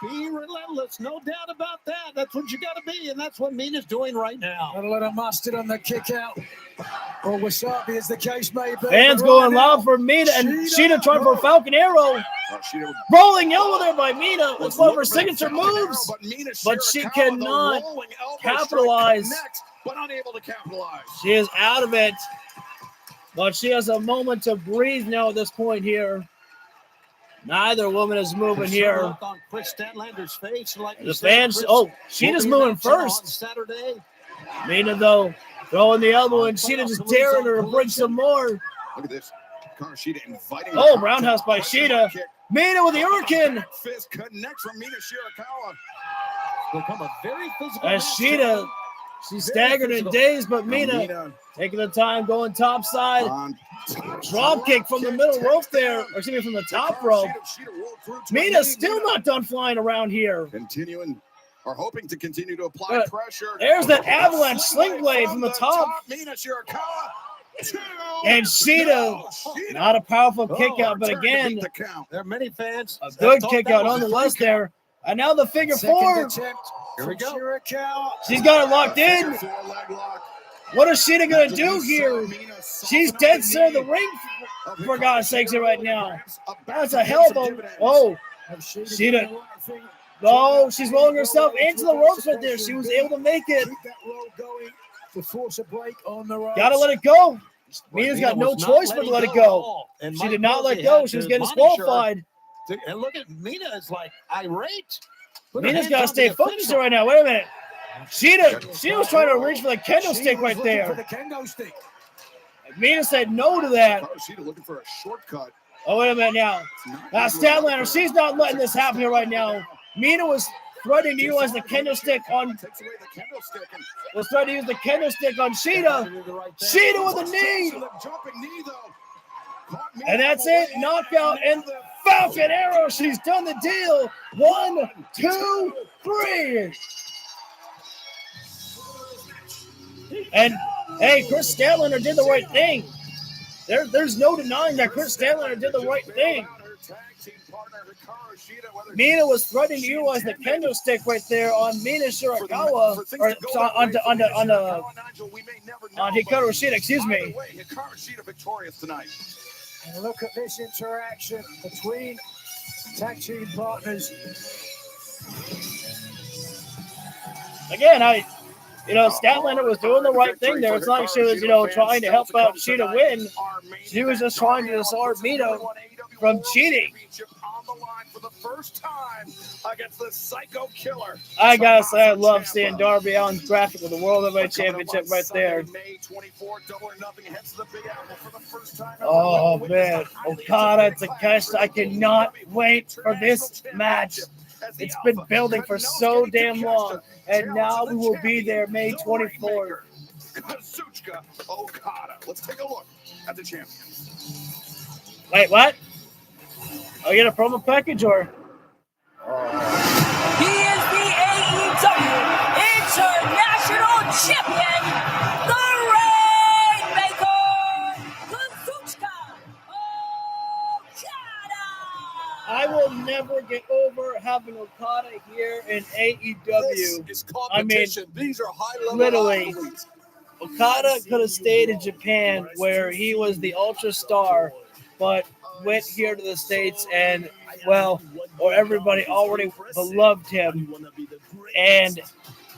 Be relentless, no doubt about that. That's what you got to be, and that's what Mina's doing right now. Got a lot of mustard on the kick out, or wasabi, as the case may be. Fans going loud for Mina, and Sheeta trying for a Falcon Arrow. Rolling elbow there by Mina. It's one of her signature moves, but she cannot capitalize. But unable to capitalize. She is out of it, but she has a moment to breathe now at this point here. Neither woman is moving here. On Chris Statlander's face, like the fans, Sheeta's moving first. Mina, though, throwing the elbow, and Sheeta just daring her to bring some more. Look at this. Sheeta inviting roundhouse by Sheeta. Mina with the hurricane. Fist connects from Mina Shirakawa. Become a very physical as Sheeta, she's staggered in days, but Mina taking the time, going top side. Drop kick from the middle rope there, or excuse me, from the top rope. Mina's still not done flying around here. Continuing, or hoping to continue to apply pressure. There's that avalanche sling blade from the top. Mina Shirakawa. And Sheeta, not a powerful kick out, but again, there are many fans. A good kick out nonetheless there. And now the figure four. Here we go. She's got it locked in. What is Sheeta going to do here? She's dead center of the ring, for God's sakes, right now. That's a hell of a... Oh, Sheeta. Oh, she's rolling herself into the ropes right there. She was able to make it. Got to let it go. Mina's got no choice but to let it go. She did not let go. She was getting disqualified. And look at Mina, is like irate. Mina's got to stay focused right now. Wait a minute. Sheeta was trying to reach for the kendo stick right there. Mina said no to that. Sheeta looking for a shortcut. Oh, wait a minute now. Statlander, she's not letting this happen here right now. Mina was threatening to utilize the kendo stick on. Was trying to use the kendo stick on Sheeta. Sheeta with a knee. And that's it. Knockout and Falcon Arrow. She's done the deal. 1, 2, 3. And hey, Chris Statlander did the right thing. There's no denying that Chris Statlander did the right thing. Mina was threatening to utilize the kendo stick right there on Mina Shirakawa, or on Hikaru Shida, excuse me. And look at this interaction between tag team partners. Again, Statlander was doing the right thing there. It's not like she was, trying to help out Shida win. She was just trying to disarm Mina from cheating. I gotta say, I love seeing Darby Allin's graphic with the World Heavyweight Championship right there. Oh man, Okada, Takeshita, I cannot wait for this match. It's been building for so damn long, and now we will be there May 24th. Kazuchika Okada. Let's take a look at the champion. Wait, what? Oh, you get a promo package or? He is the AEW International Champion, the Rainmaker, Kazuchika Okada. I will never get over having Okada here in AEW. This is competition. These are high-level literally, athletes. Okada could have stayed in Japan where he was the ultra star, but went here to the States and, or everybody already beloved him. And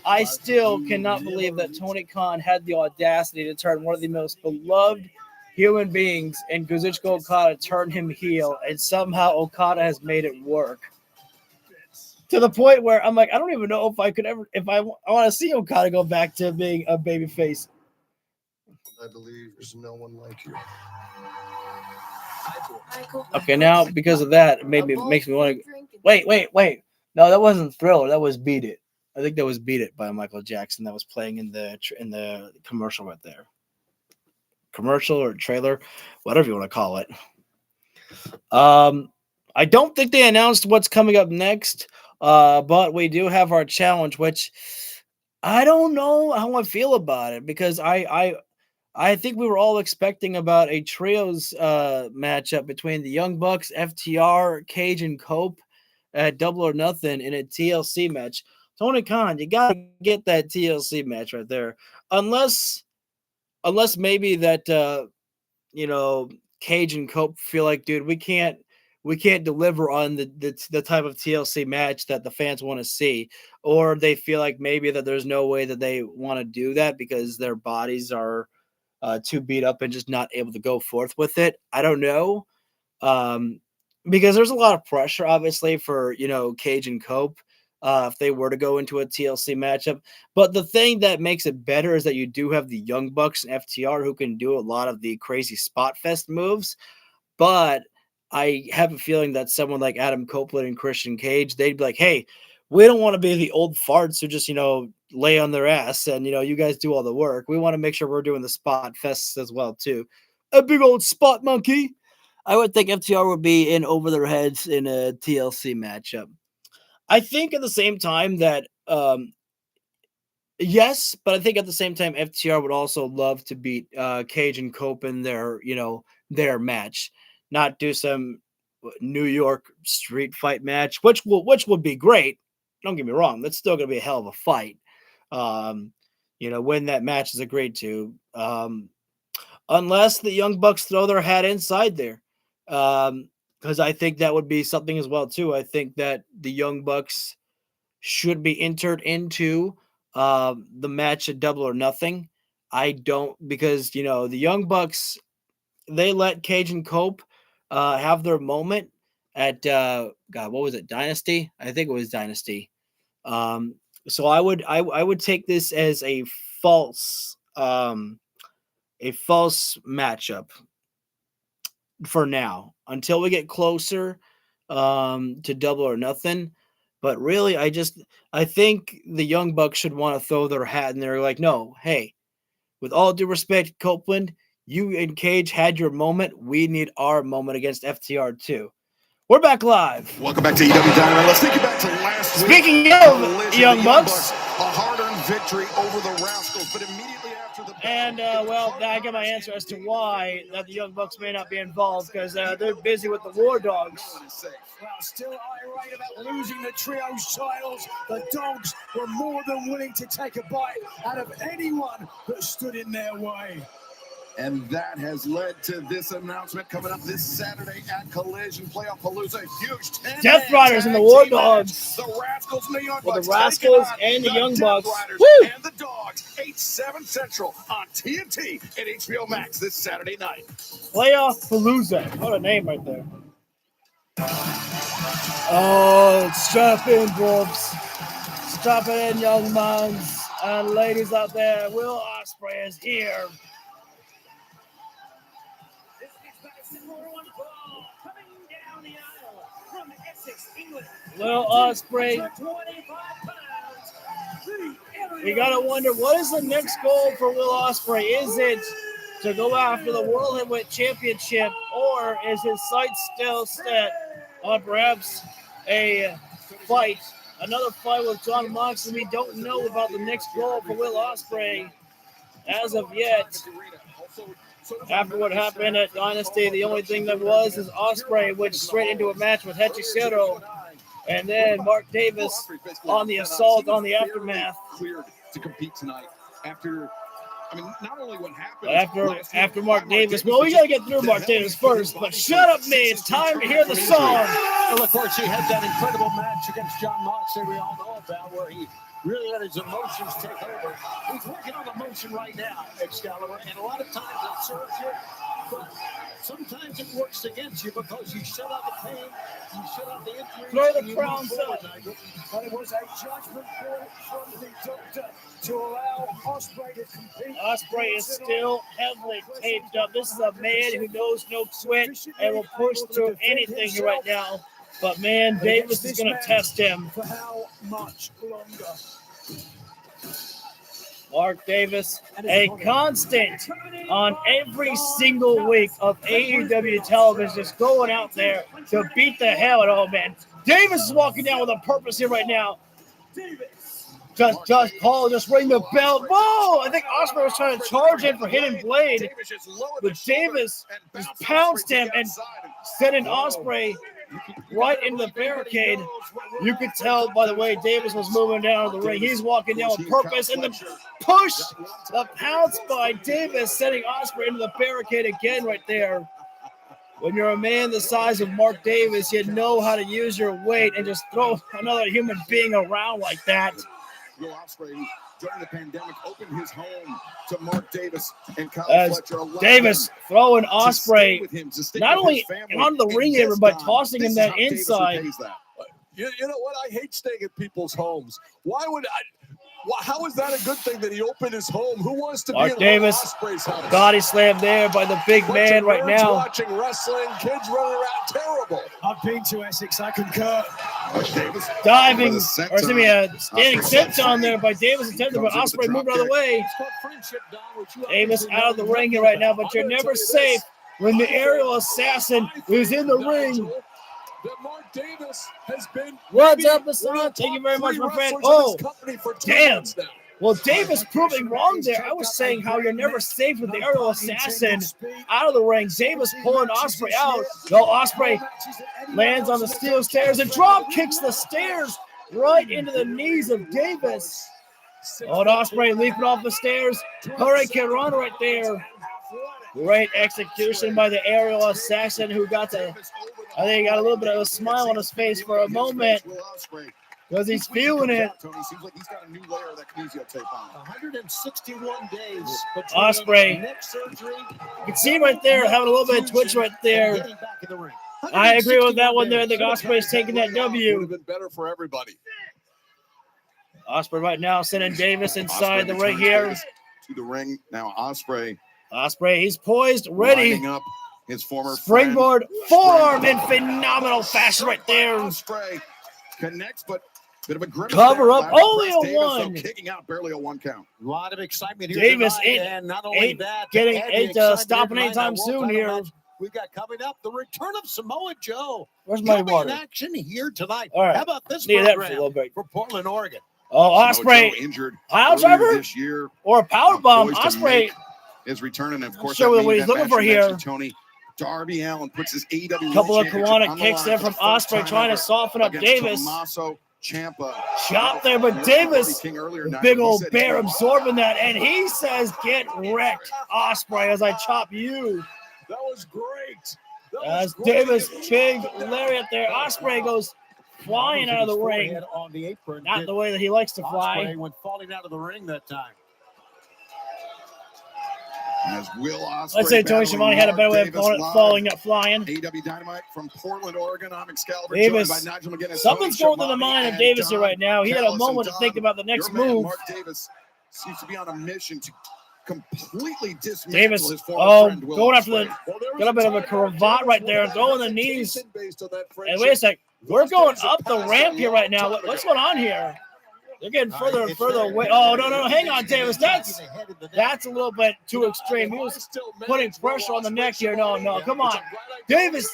I still cannot believe that Tony Khan had the audacity to turn one of the most beloved human beings and Kazuchika Okada turn him heel, and somehow Okada has made it work. To the point where I'm like, I don't even know if I could ever, if I want to see Okada go back to being a babyface. I believe there's no one like you. Okay, now because of that, maybe it makes me want to. Wait. No, that wasn't Thriller. That was Beat It. I think that was Beat It by Michael Jackson. That was playing in the commercial right there. Commercial or trailer, whatever you want to call it. I don't think they announced what's coming up next, but we do have our challenge, which I don't know how I feel about it, because I think we were all expecting about a trios matchup between the Young Bucks, FTR, Cage, and Cope at Double or Nothing in a TLC match. Tony Khan, you gotta get that TLC match right there, unless maybe that Cage and Cope feel like, dude, we can't deliver on the type of TLC match that the fans want to see, or they feel like maybe that there's no way that they want to do that because their bodies are too beat up and just not able to go forth with it. I don't know, because there's a lot of pressure, obviously, for Cage and Cope if they were to go into a TLC matchup. But the thing that makes it better is that you do have the Young Bucks and FTR who can do a lot of the crazy spot fest moves. But I have a feeling that someone like Adam Copeland and Christian Cage, they'd be like, hey, we don't want to be the old farts who just, lay on their ass and, you guys do all the work. We want to make sure we're doing the spot fests as well, too. A big old spot monkey. I would think FTR would be in over their heads in a TLC matchup. I think at the same time that, yes, but I think at the same time, FTR would also love to beat Cage and Cope in their match. Not do some New York street fight match, which would be great. Don't get me wrong. That's still going to be a hell of a fight. When that match is agreed to, unless the Young Bucks throw their hat inside there. Because I think that would be something as well, too. I think that the Young Bucks should be entered into the match at Double or Nothing. I don't, because, the Young Bucks, they let Cage and Cope have their moment at, what was it, Dynasty? I think it was Dynasty. So I would take this as a false matchup for now, until we get closer to Double or Nothing. But really, I think the Young Bucks should want to throw their hat in there, like, no, hey, with all due respect, Copeland, you and Cage had your moment. We need our moment against FTR too. We're back live. Welcome back to AEW Dynamite. Let's take you back to last week. Speaking of Young Bucks, a hard-earned victory over the Rascals, but immediately after And, well, I got my answer as to why that the Young Bucks may not be involved, because they're busy with the War Dogs. Well, still irate about losing the trios titles. The Dogs were more than willing to take a bite out of anyone that stood in their way. And that has led to this announcement coming up this Saturday at Collision Playoff Palooza. Huge 10 Death Riders and the War Dogs. The Rascals and the Young Well, Bucks. the Rascals and the Young Bucks. Woo! And the Dogs. 8/7 Central on TNT and HBO Max this Saturday night. Playoff Palooza. What a name right there. Oh, strap in, Wolves. Strap it in, young mans and ladies out there. Will Ospreay is here. Will Ospreay. You gotta wonder, what is the next goal for Will Ospreay? Is it to go after the World Heavyweight Championship, or is his sights still set on perhaps a fight, another fight with John Moxley? We don't know about the next goal for Will Ospreay as of yet. After what happened at Dynasty, the only thing that was is Ospreay went straight into a match with Hechicero, and then Mark Davis on the assault on the aftermath. Cleared to compete tonight after. I mean, not only what happened after Mark Davis. Well, we got to get through Mark Davis first, but shut up, me. It's time to hear the song. Well, of course, he had that incredible match against John Moxley we all know about, where he really let his emotions take over. He's working on emotion right now, Excalibur, and a lot of times it serves you, but sometimes it works against you because you shut out the pain, you shut out the injuries. Throw the crowns up. But it was a judgment call from the doctor to allow Ospreay to compete. Ospreay is still heavily taped up. This is a man who knows no quit and will push through anything right now. But, man, Davis is going to test him. For how much longer? Mark Davis, a constant on every single week of AEW television, just going out there to beat the hell out of all, man. Davis is walking down with a purpose here right now. Just Paul, just ring the bell. Whoa! I think Ospreay was trying to charge him for Hidden Blade, but Davis just pounced him and sending Ospreay right into the barricade. You could tell by the way Davis was moving down the ring. He's walking down with purpose, and the push, the pounce by Davis, sending Ospreay into the barricade again right there. When you're a man the size of Mark Davis, you know how to use your weight and just throw another human being around like that. Will Ospreay, during the pandemic, opened his home to Mark Davis and Kyle Fletcher. Davis throwing Ospreay not only on the ring here, but tossing him that inside. You know what? I hate staying at people's homes. Why would I? How is that a good thing that he opened his home? Who wants to Mark be in Davis, Ospreay's house? body slam there by the big man right now. Watching wrestling, kids running around, terrible. I've been to Essex, I concur. Diving, or excuse me, standing senton there by Davis attempted, but Ospreay moved out of the way. Davis out of the ring here right now, but you're never safe when the aerial assassin is in the ring. That Mark Davis has been. What's up, Hassan? Thank you very much, my friend. Oh, damn. Well, Davis proving wrong there. I was saying how you're never safe with the aerial assassin out of the ring. Davis pulling Ospreay out. No, Ospreay lands on the steel stairs and drop kicks the stairs right into the knees of Davis. Oh, and Ospreay leaping off the stairs. Hurricane Run right there. Great execution by the aerial assassin, who got the, I think he got a little bit of a smile on his face for a moment because he's feeling it. Seems like he's got a new layer of that kinesio tape on. 161 days. Ospreay. You can see right there having a little bit of twitch right there. I agree with that one there. I think Ospreay's taking that W. Would have been better for everybody. Ospreay right now sending Davis inside the ring here. To the ring now, Ospreay, he's poised, ready. lining up his former springboard forearm in phenomenal fashion right there. Ospreay connects, but bit of a grimace cover there. up, only a Davis, one. Kicking out, barely a one count. A lot of excitement here Davis tonight, and not only ain't that, getting stopping anytime soon here. We've got coming up the return of Samoa Joe. Where's my Coming water? in action here tonight. All right. How about this Need that for a program little bit. for Portland, Oregon? Oh, Ospreay. Injured Pile driver this year. Or a power bomb. Poised to Ospreay. make his return, and of course, Sure that what he's main looking event for match you here. mentioned, Tony. Darby Allin puts his AEW Couple World of Championship Kiwanis on the kicks line there for from the first Ospreay, time trying to ever soften up against Davis. Tommaso Ciampa. Chop there, but Davis, the big old bear absorbing that, and he says, "Get wrecked, Ospreay, as I chop you." That was great. As Davis, big lariat there. Ospreay goes flying out of the ring. On the apron. Not the way that he likes to fly. Ospreay went falling out of the ring that time. As Will Ospreay Let's say Tony Schiavone had a better way of falling up, flying. AEW Dynamite from Portland, Oregon. I'm Excalibur, Davis, joined by Nigel McGuinness. something's Tony going through the Schiavone, mind of and Davis here Don right now. He had a Callis. moment And to think about the next your man, move. Mark Davis seems to be on a mission to completely dismantle Davis, his former friend, Will going after the, Ospreay. got a bit of a cravat right there, throwing the knees. And wait a sec, we're going up the ramp here right now. What's going on here? They're getting further and further away. Oh, no, hang on, Davis. That's a little bit too extreme. He was putting pressure on the neck here. No, come on. Davis,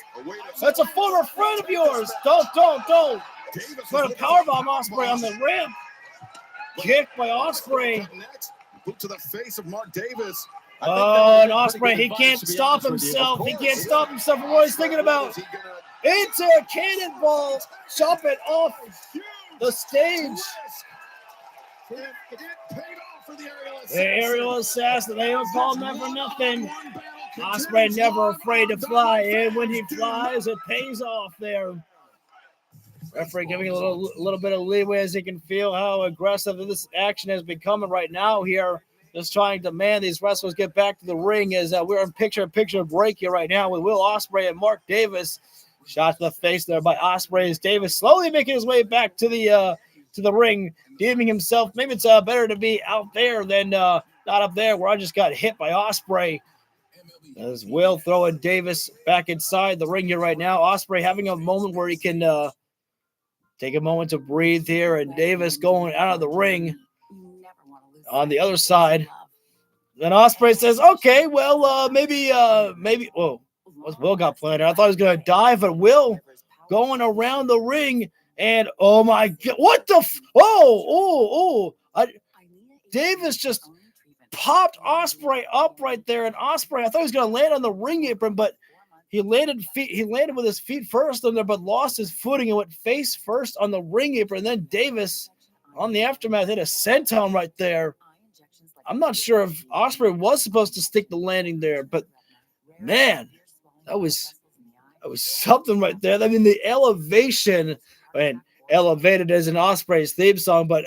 that's a former friend of yours. Don't. Put a powerbomb Ospreay on the ramp. Kick by Ospreay. Boot to the face of Mark Davis. Oh, and Ospreay, he can't stop himself. He can't stop himself from what he's thinking about. Into a cannonball. Chop it off the stage. The aerial assassin. They don't call him that for nothing. Ospreay never afraid to fly. And when he flies, it pays off there. Referee giving a little bit of leeway as he can feel how aggressive this action has become right now here. Just trying to demand these wrestlers get back to the ring as we're in picture-in-picture break here right now with Will Ospreay and Mark Davis. Shot to the face there by Ospreay as Davis slowly making his way back to the ring, deeming himself maybe it's better to be out there than not up there where I just got hit by Ospreay. As Will throwing Davis back inside the ring here right now. Ospreay having a moment where he can take a moment to breathe here, and Davis going out of the ring on the other side. Then Ospreay says, "Okay, well, maybe." Whoa, what's Will got planned? I thought he was gonna dive, but Will going around the ring, and oh my God, what the? Davis just popped Ospreay up right there, and Ospreay, I thought he was gonna land on the ring apron, but he landed with his feet first on there, but lost his footing and went face first on the ring apron. And then Davis on the aftermath hit a senton right there. I'm not sure if Ospreay was supposed to stick the landing there, but man, that was something right there. I mean, the elevation, and elevated as an Ospreay's theme song, but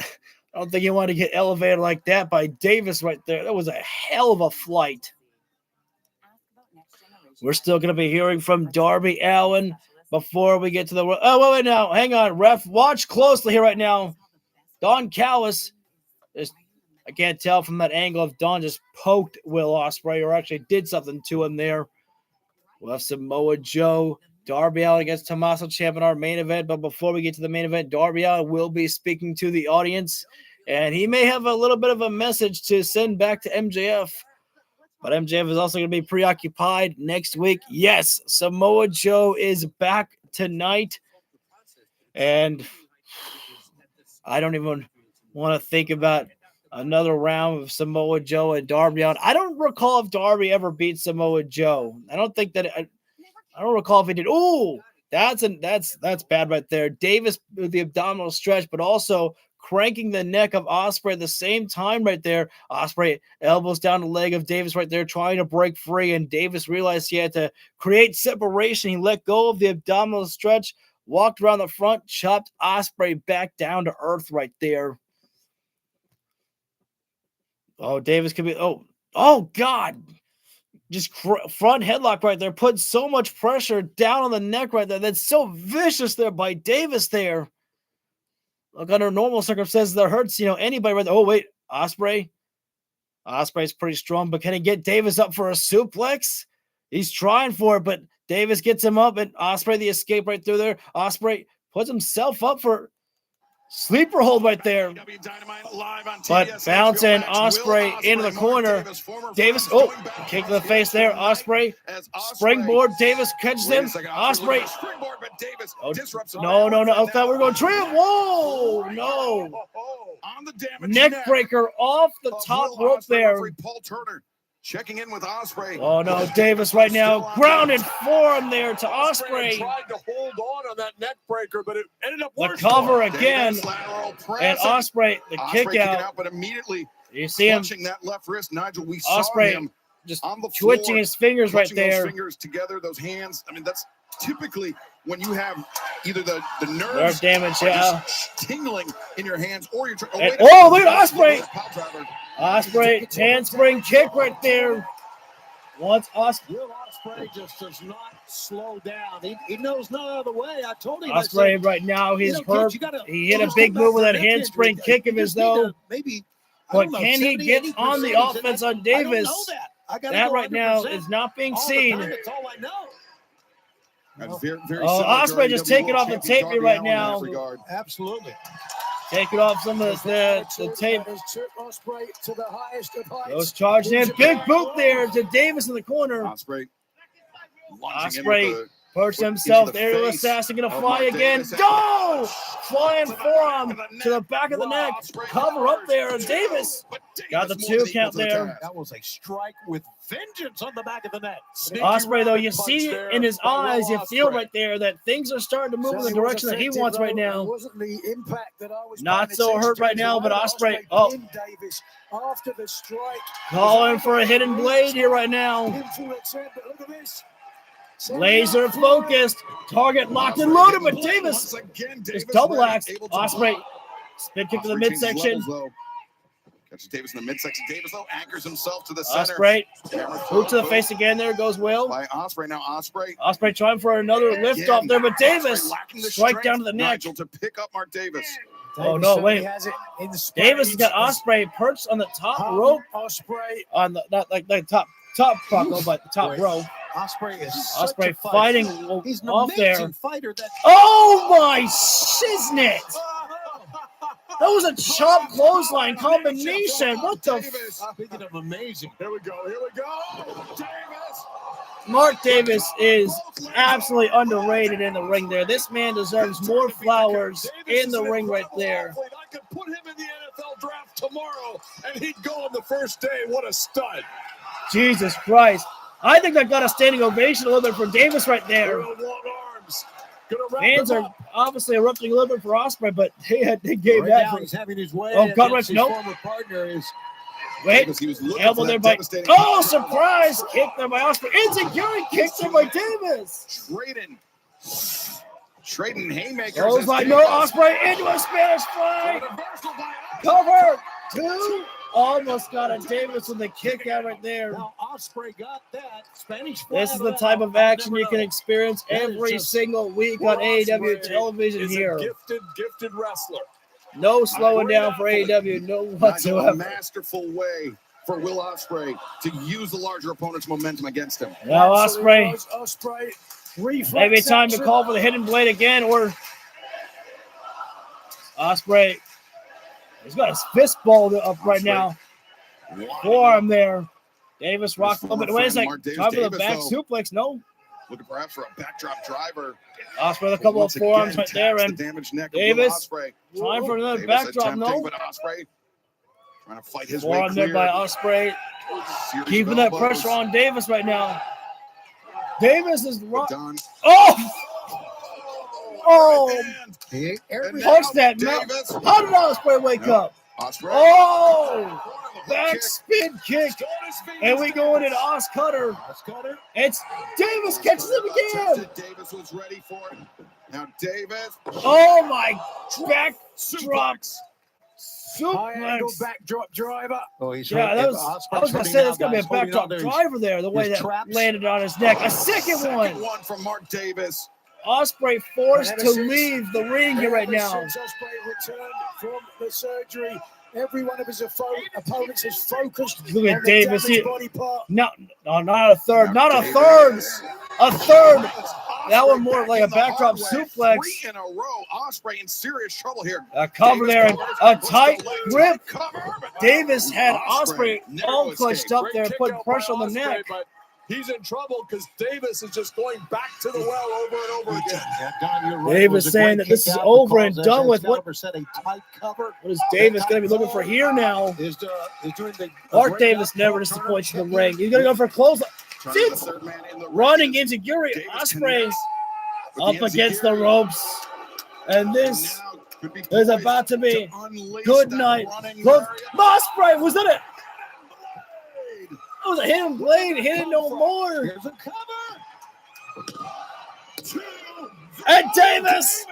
I don't think you want to get elevated like that by Davis right there. That was a hell of a flight. We're still going to be hearing from Darby Allin before we get to the... Oh, wait, now. Hang on, ref. Watch closely here right now. Don Callis, I can't tell from that angle if Don just poked Will Ospreay or actually did something to him there. We'll have Samoa Joe, Darby Allin against Tommaso Ciampa in our main event. But before we get to the main event, Darby Allin will be speaking to the audience. And he may have a little bit of a message to send back to MJF. But MJF is also going to be preoccupied next week. Yes, Samoa Joe is back tonight. And I don't even want to think about another round of Samoa Joe and Darby Allin. I don't recall if Darby ever beat Samoa Joe. I don't recall if he did. Ooh, that's bad right there. Davis with the abdominal stretch, but also cranking the neck of Ospreay at the same time right there. Ospreay elbows down the leg of Davis right there, trying to break free, and Davis realized he had to create separation. He let go of the abdominal stretch, walked around the front, chopped Ospreay back down to earth right there. Oh, Davis could be... Oh, God. Just front headlock right there. Put so much pressure down on the neck right there. That's so vicious there by Davis there. Look, under normal circumstances, that hurts, anybody right there. Oh, wait. Ospreay. Ospreay's pretty strong, but can he get Davis up for a suplex? He's trying for it, but Davis gets him up, and Ospreay the escape right through there. Ospreay puts himself up for... Sleeper hold right there. AEW Dynamite live on But TBS. bouncing HBO Max. Osprey Will into the Ospreay, corner. Mark former Davis, friends, oh, going back kick to and the face there. Osprey, as Ospreay- springboard. Davis catches Wait a him. second, Osprey, looking for springboard, but Davis oh, disrupts it. no. I thought we were going trim. Whoa, no. On the damage Neck breaker off the of top Will rope Ospreay, there. referee Paul Turner checking in with Osprey. Oh no, Davis right now grounded forearm there to Osprey. Tried to hold on that neck breaker, but it ended up The worse. cover for him. again, Davis, lateral press, and Osprey the Osprey kick kicking out. but immediately You see him, clutching that left wrist. Nigel, we Osprey saw him just on the floor, twitching his fingers right clutching those there. fingers together, those hands. I mean, that's typically when you have either the nerves Nerve damage, are yeah. just tingling in your hands, or you're trying. And, oh, look at Osprey! Pile driver. Osprey handspring kick right there. Once Osprey. Will Ospreay just does not slow down. He knows no other way. I told him. Osprey I said, right now, he's you know, hurt. kids, you gotta- He hit a just big come move back with from that neck handspring injury. kick of You his just need though. to maybe, I But don't know, can he 70, get 80%? on the offense on I don't know Davis? that. I gotta That go right now 100%. is not being All the seen. time, that's all I know. That's very Oh, similar to Osprey just AEW taking World off the Champion tape Darby right Allin in that now. regard. Absolutely. Taking off some of the tape. Ospreay to the highest of heights. Goes charging in. Big boot there to Davis in the corner. Osprey lunging in Osprey with the perched foot himself. into the Aerial face assassin gonna of fly Mark again. Davis. Go! Flying forearm neck. to the back of the neck. Ospreay Cover up there. two, Davis but got the Davis more 2 than equal count to the there. task. That was a strike with vengeance on the back of the net. Sneaky Osprey, though, rabbit you punch see there in his by Will eyes, you feel Ospreay. right there that things are starting to move in the Certainly was direction that he effective, wants right though. It now. wasn't the impact that I was Not paying so attention hurt to right as now, well. but Osprey, Pinned Davis after the strike. calling for a hidden blade here right now. Look at this. Laser focused. Target locked and loaded, but Davis Once again, just Davis double ready, axe. able to Osprey, block. spin kick to the Osprey changes midsection. levels, though. Catches Davis in the midsection. Davis, though, anchors himself to the center. Osprey, Hammer boot to the throw. face again. There goes Will. By Osprey. Now Osprey. Osprey trying for another lift Again, off there, but Osprey Davis lacking the strike strength, down to the neck. Nigel, to pick up Mark Davis. Oh no, wait. Has it in the Davis has got spades. Osprey perched on the top rope, Osprey. on the not like top buckle, but the top Wait. row. Osprey is Osprey such a fighter. fighting He's an off there. amazing fighter. That Oh my shiznit! That was a chop clothesline combination. What the? Speaking of amazing, Here we go. Davis. Mark Davis is absolutely underrated in the ring there. This man deserves more flowers in the ring right there. I could put him in the NFL draft tomorrow, and he'd go on the first day. What a stud! Jesus Christ. I think I got a standing ovation a little bit for Davis right there. Long arms. Gonna wrap Fans him are up. obviously erupting a little bit for Osprey, but they gave right that now for. he's having his way. Oh, gut against wrench, his nope. former partner is Wait, Davis, he was looking elbow for there that by. devastating- Oh, surprise kick there by Osprey. Insecurity kick there by Davis. Trading haymakers. Goes as by Davis- no Osprey into a Spanish fly. Cover. 2. Almost got a Davis with the kick out right there. now Osprey got that Spanish. This is fly the out. type of I'll action never you can know. experience That is every just- single week Will on AEW Ospreay television is here. a gifted wrestler. No slowing down for AEW, no Nigel, a whatsoever. masterful way for Will Ospreay to use the larger opponent's momentum against him. Now Osprey, Osprey. Reflex maybe time to action. call for the hidden blade again, or Osprey. He's got his fist balled up right now. Forearm there. Davis rocked a little bit. Wait a second. Time for the back suplex. No. Looking perhaps for a backdrop driver. Osprey with a couple of Once again, forearms right there, taps and the damaged neck of Davis Will Ospreay. trying for another Davis backdrop. attempting, No. but Ospreay trying to fight his way Forearm there clear. by Osprey. Series Keeping of that elbows. pressure on Davis right now. Davis is Done. Oh! Oh! And Punch now that mouth. Davis. How did Osprey wake No. up? Ospreay. Oh! Hook Back kick. spin kick. And we going into Os Cutter. It's Davis catches him again. Attempted. Davis was ready for it. Now Davis. Oh my back drop High angle suplex. backdrop driver. Oh, he's Yeah, hurt. that was. Osprey I was gonna turning say now, that's gonna be a guys, holding backdrop on there. driver there. The way his that traps. landed on his neck. A second one. one from Mark Davis. Osprey forced And to ever since- leave the ring here right Ever now. Since Osprey returned from the surgery, every one of his opponents has focused Look at on the Davis damaged here. body part. No, not a third. Now Not a Davis. third. A third. That one more like a backdrop suplex. 3 in a row. Ospreay in serious trouble here. A cover there, and a tight grip. Davis had Ospreay Ospreay all clutched up there, putting pressure on the neck. But he's in trouble because Davis is just going back to the well over and over again. Don, you're right. Davis saying that this is over and done with. What a tight cover. What is Davis going to be looking for here now? Art Davis never disappoints in the ring. He's going to go for a close. Running into Yuri Ospreay up against the ropes. And this is about to be good night. Ospreay, was that it? That was a hidden blade, hidden no more. Here's a cover. And Davis!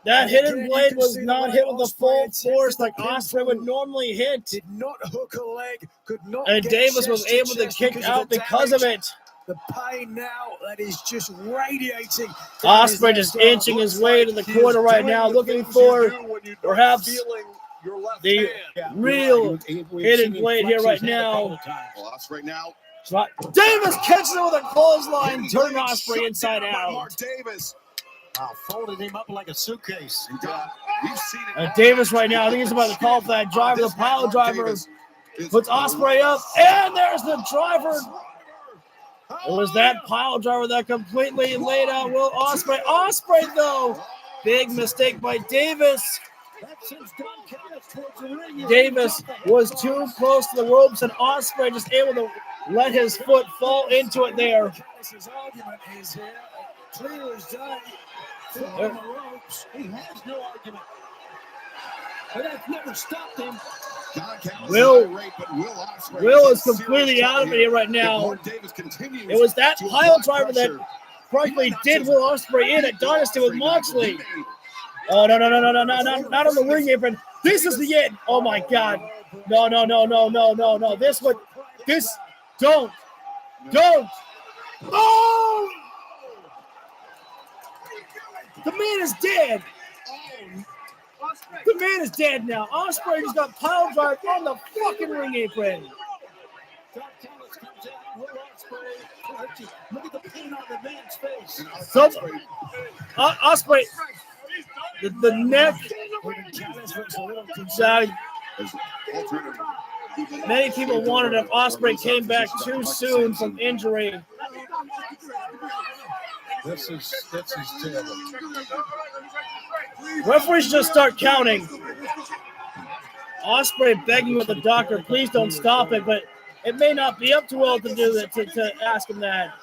That hidden blade was not hit with the full force like Ospreay would normally hit. Did not hook a leg, could not. And Davis was able to kick out because of it. The pain now that is just radiating. Ospreay just inching his way to the corner right now, looking for perhaps the real hidden blade here right now. Davis catches it with a clothesline, turning Ospreay inside out. Folded him up like a suitcase. Davis right now, I think he's about to call for that driver. The pile driver puts Ospreay up, and there's the driver. It was that pile driver that completely laid out Will Ospreay. Ospreay, though, big mistake by Davis. Davis was too close to the ropes, and Ospreay just able to let his foot fall into it there. His argument is here, clear as day. On the ropes. He has no argument. But that's never stopped him. Will is completely out of it here right now. It was that pile driver that practically did Will Ospreay in at Dynasty with Moxley. Oh, no, not on the ring apron. This is the end. Oh, my God. No. Don't. Oh! The man is dead. The man is dead now. Ospreay just got pile drive on the fucking ring apron. Look at the pain on the man's face. Ospreay, the neck. Many people wondered if Ospreay came back too soon from injury. This is terrible. Referees just start counting. Ospreay begging with the doctor, please don't stop it, but it may not be up to Will to do that, to ask him that.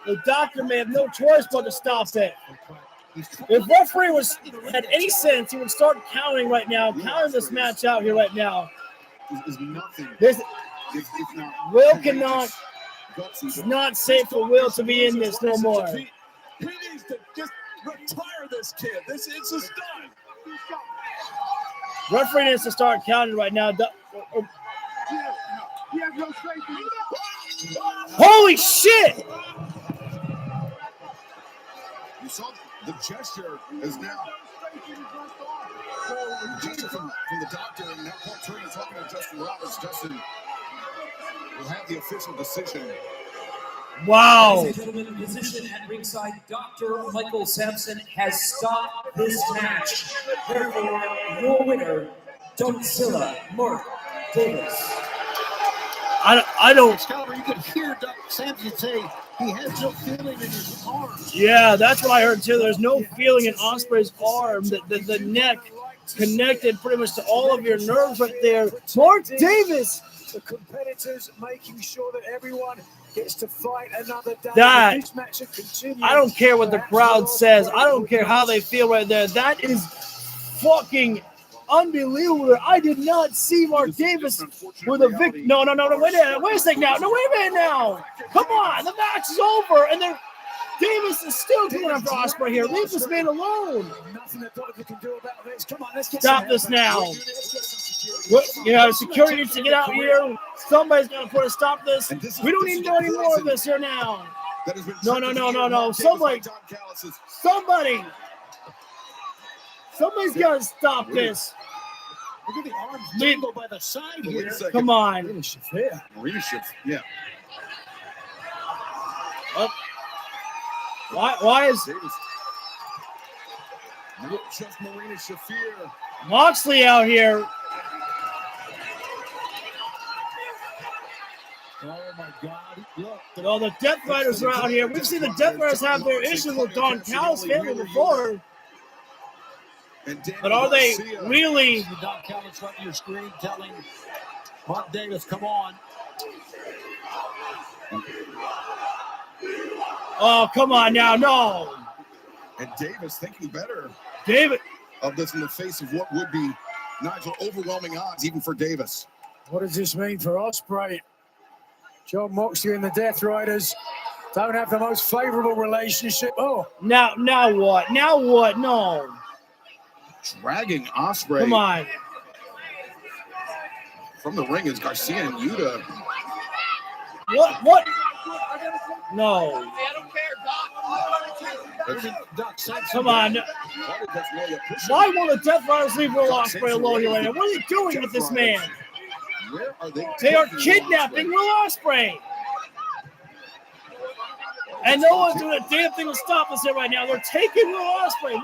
The doctor may have no choice but to stop it. If referee had any sense, he would start counting right now, counting this match out here right now. Will cannot. It's not safe for Will to be in this no more. He needs to just retire this kid. It's just done. Referee needs to start counting right now. Holy shit! You saw the gesture is now. Gesture from the doctor, and now Paul Turner talking to Justin Roberts. Justin will have the official decision. Wow. Ladies and gentlemen, position at ringside, Dr. Michael Sampson has stopped this match. Therefore, your winner, Doncilla Mark Davis. I don't. Scott, you could hear Dr. Sampson say he has no feeling in his arm. Yeah, that's what I heard too. There's no feeling in Ospreay's arm. The neck connected pretty much to all of your nerves right there. Mark Davis. The competitors making sure that everyone gets to fight another day. That, this match continues. I don't care what the crowd says. I don't care how they feel right there. That is fucking unbelievable. I did not see Mark Davis with a victory. No, wait a second now. No, wait a minute now. Come on, the match is over, and then Davis is still going after Ospreay here. Leave this man alone. Nothing that Donovan can do about this. Come on, let's get stop this now. Security needs to get out here. Somebody's got to put a stop to this. We don't need to do any more of this here now. No. Somebody's got to stop this. Look at the arms dangle by the side here. Come on. Marina should, yeah. Why is just Marina Shafir. Moxley out here? Oh my God! Look, Well, the Death Riders are out here. We've seen the Death Riders have their issues with Don Callis' family before. But are they really? Don Callis right on your screen telling Mark Davis, come on. Oh, come on now, no. And Davis thinking better David of this in the face of what would be Nigel overwhelming odds even for Davis. What does this mean for Ospreay? John Moxley and the Death Riders don't have the most favorable relationship. Oh, now what? Now what? No. Dragging Ospreay. Come on. From the ring is Garcia and Yuta. What? No. Come on. Why won't the Death Riders leave Will Ospreay alone here right now? What are they doing with this man? Where are they? They are kidnapping Will Ospreay. And no one's doing a damn thing to stop us here right now. They're taking Will Ospreay.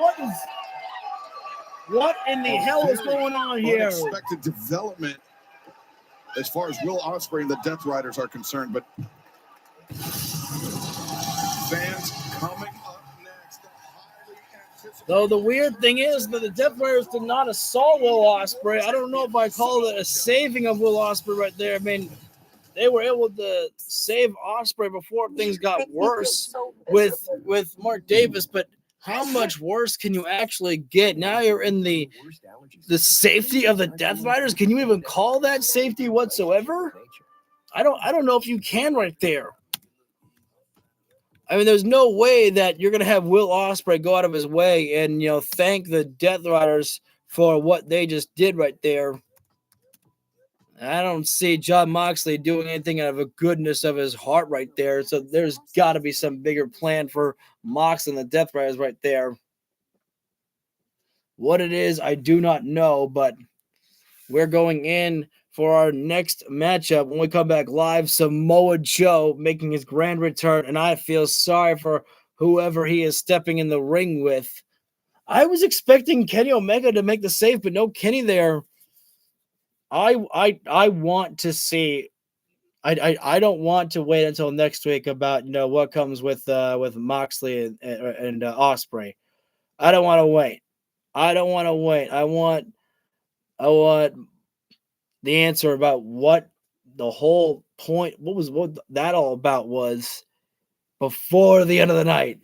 What in the hell is going on here? Unexpected development as far as Will Ospreay and the Death Riders are concerned, but fans coming up next. Though the weird thing is that the Death Riders did not assault Will Ospreay. I don't know if I call it a saving of Will Ospreay right there. I mean, they were able to save Ospreay before things got worse with Mark Davis, but how much worse can you actually get? Now you're in the safety of the Death Riders. Can you even call that safety whatsoever? I don't know if you can right there. I mean, there's no way that you're going to have Will Ospreay go out of his way and, thank the Death Riders for what they just did right there. I don't see John Moxley doing anything out of the goodness of his heart right there. So there's got to be some bigger plan for Mox and the Death Riders right there. What it is, I do not know, but we're going in for our next matchup. When we come back live, Samoa Joe making his grand return, and I feel sorry for whoever he is stepping in the ring with. I was expecting Kenny Omega to make the save, but no Kenny there. I want to see. I don't want to wait until next week about what comes with Moxley and Ospreay. I don't want to wait. I want the answer about what the whole point, what that all about was before the end of the night.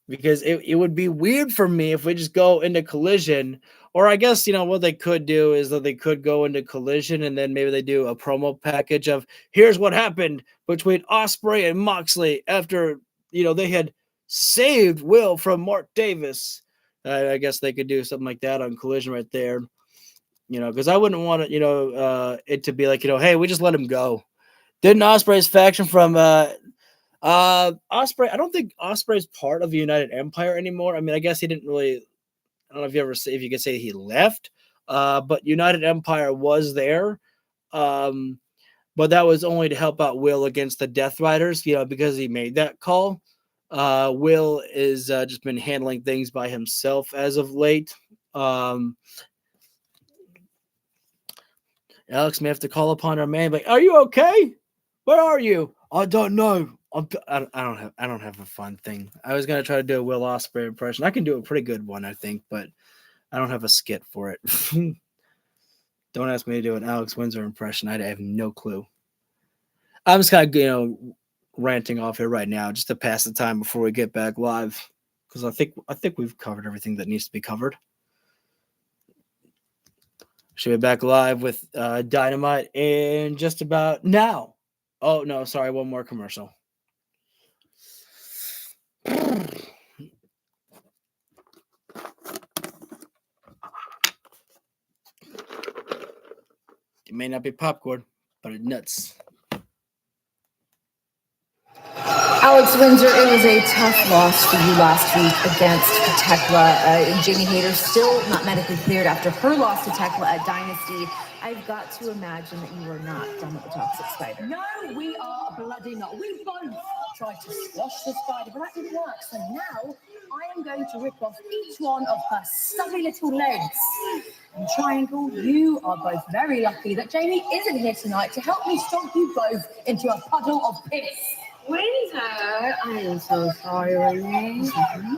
Because it would be weird for me if we just go into Collision, or I guess, what they could do is that they could go into Collision and then maybe they do a promo package of here's what happened between Ospreay and Moxley after, they had saved Will from Mark Davis. I guess they could do something like that on Collision right there, because I wouldn't want it, it to be like, hey, we just let him go. Didn't Ospreay's faction from Ospreay, I don't think Ospreay's part of the United Empire anymore. I mean, I guess he didn't really, I don't know if you could say he left, but United Empire was there. But that was only to help out Will against the Death Riders, because he made that call. Will is just been handling things by himself as of late. Alex may have to call upon our man, like, are you okay? Where are you? I don't know. I don't have a fun thing. I was gonna try to do a Will Ospreay impression. I can do a pretty good one, I think, but I don't have a skit for it. Don't ask me to do an Alex Windsor impression. I have no clue. I'm just kind of ranting off here right now just to pass the time before we get back live, because I think we've covered everything that needs to be covered. Should be back live with Dynamite in just about now. Oh no, sorry, one more commercial. It may not be popcorn, but it's nuts. Alex Windsor, it was a tough loss for you last week against Tekla. Jamie Hayter still not medically cleared after her loss to Tekla at Dynasty. I've got to imagine that you are not done with the Toxic Spider. No, we are bloody not. We both tried to squash the spider, but that didn't work. So now I am going to rip off each one of her stubby little legs. And Triangle, you are both very lucky that Jamie isn't here tonight to help me stomp you both into a puddle of piss. Winter, I am so sorry, Renee.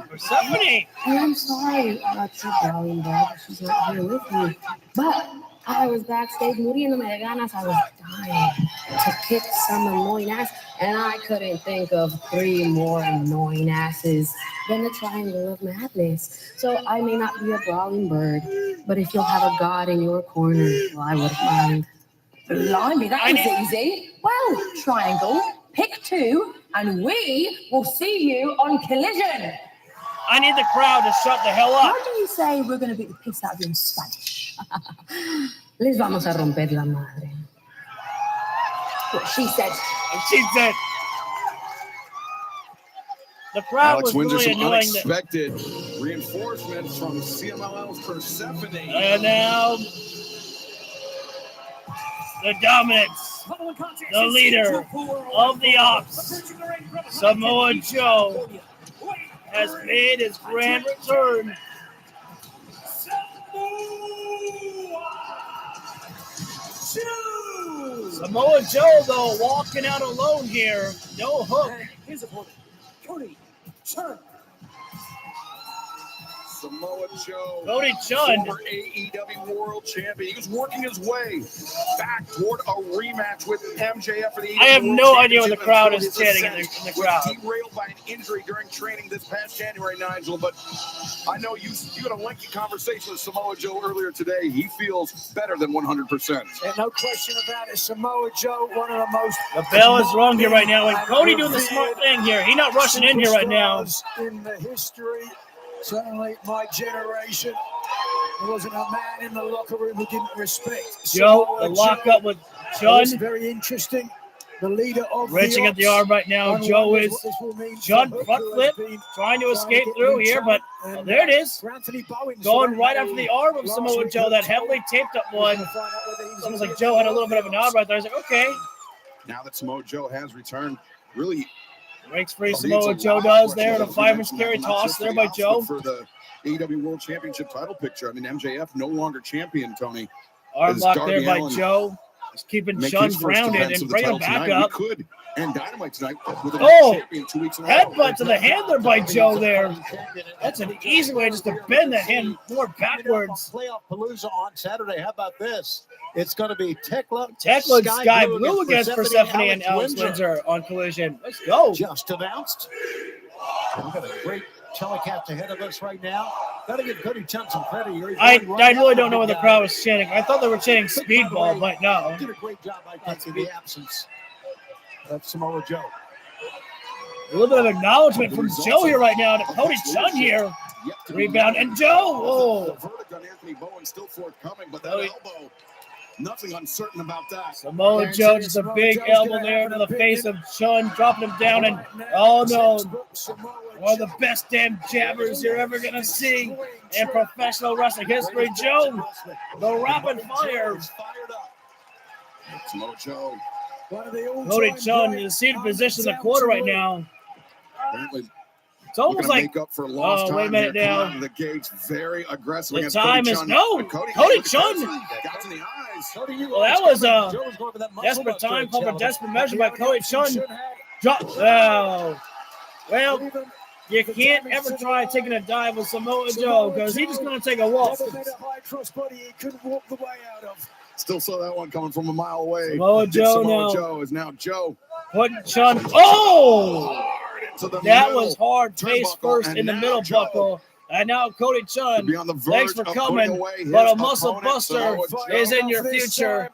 Persephone! And I'm sorry about your darling dog. She's not here with me. But I was backstage muriéndome de ganas. I was dying to kick some annoying ass. And I couldn't think of 3 more annoying asses than the Triangle of Madness. So I may not be a brawling bird, but if you'll have a god in your corner, well, I wouldn't mind. Blimey, that was easy. Well, Triangle, pick 2, and we will see you on Collision. I need the crowd to shut the hell up. How do you say we're going to beat the piss out of you in Spanish? Les vamos a romper la madre. What she said. And she said. The crowd Alex was Windsor, really some annoying. unexpected reinforcements from CMLL's Persephone. And now, the dominance, the leader of the Ops, Samoa Joe, has made his grand return. Samoa Joe, though, walking out alone here. No hook. His opponent, Cody Chun. Samoa Joe, Cody Chun, former AEW World Champion. He was working his way back toward a rematch with MJF for the AEW I have World no idea what the Championship crowd until is his chanting in ascent the crowd. was derailed by an injury during training this past January, Nigel. But I know you had a lengthy conversation with Samoa Joe earlier today. He feels better than 100%. And no question about it, Samoa Joe, one of the most... The bell is rung here right now, and Cody doing the smart thing here. He's not rushing in here right now. In the history, certainly my generation, there wasn't a man in the locker room who didn't respect Joe, the lockup with Chun. It's very interesting. The leader of Wrenching at the arm right now. Joe is Chun front flip, trying to escape through here, but there it is. Going right after the arm of Samoa Joe, that heavily taped up one. It's almost like Joe had a little bit of an arm right there. I was like, okay. Now that Samoa Joe has returned, really breaks free. Samoa Joe does there. The 5-inch carry toss there by Joe. For the AEW World Championship title picture. I mean, MJF no longer champion, Tony. Arm lock Darby there by Allin Joe. He's keeping Chun grounded and bring him back up. Could and Dynamite tonight with champion 2 weeks in a row. Headbutt to the hand there by Joe there. That's an easy way just to bend the hand more backwards. Playoff Palooza on Saturday. How about this? It's going to be Tekla and Sky Blue against Persephone and Alex Windsor on Collision. Let's go. Just announced. We've got a great telecast ahead of us right now. Got to give Cody Chun some credit here. I really don't know what the crowd was chanting. I thought they were chanting Speedball, but no. Did a great job, I think, in the absence of Samoa Joe. A little bit of acknowledgement from Joe here right now to Cody Chun here. Rebound, and Joe. Oh. The verdict on Anthony Bowen still forthcoming, but that elbow, nothing uncertain about that. Samoa Joe, just a big elbow there to the face of Chun, dropping him down, and oh no, one of the best damn jabbers you're ever gonna see in professional wrestling history. Joe, the rapid fire. Samoa Joe. Cody Chun in the seated position in the corner right now. Apparently, it's almost like make up for lost time. Wait a minute now. The gates very aggressive. The time is no. Cody Chun. Got to the eyes. Well, that was a desperate time called for desperate measure by Cody Chun. Oh, well, you can't ever try taking a dive with Samoa Joe because he's just going to take a walk. Still saw that one coming from a mile away. Samoa Joe is now Joe. Putting Chun. Oh! That was hard. Face first in the middle buckle. And now Cody Chun. Thanks for coming. But a muscle buster is in your future.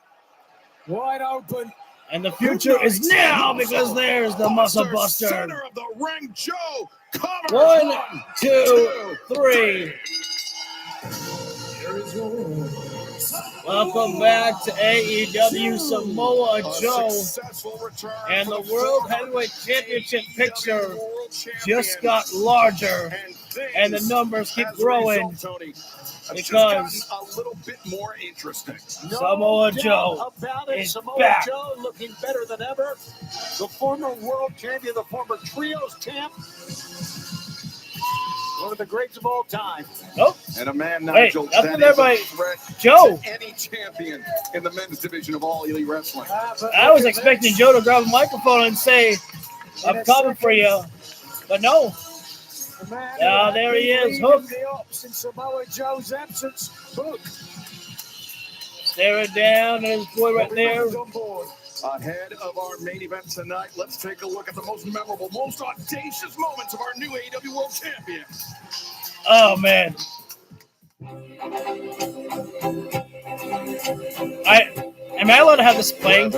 Wide open. And the future is now because there's the muscle buster. Center of the ring, Joe. 1, 2, 3. Welcome back to AEW Samoa Joe. And the World Heavyweight Championship picture just got larger and the numbers keep As a growing result, Tony, it's just because gotten a little bit more interesting. Samoa Joe about it. is Samoa back. Joe looking better than ever. The former world champion, the former trios champ. One of the greats of all time. Nope. And a man, Hey, Nigel, that's that what is everybody. a threat Joe. to any champion in the men's division of All Elite Wrestling. I was expecting Joe to grab a microphone and say, "I'm coming for you," but no. There he is, Hook. The ops in Samoa Joe's absence. Hook. Staring down at his boy right there. Ahead of our main event tonight, let's take a look at the most memorable, most audacious moments of our new AEW World Champion. Oh, man. Am I allowed to have this playing?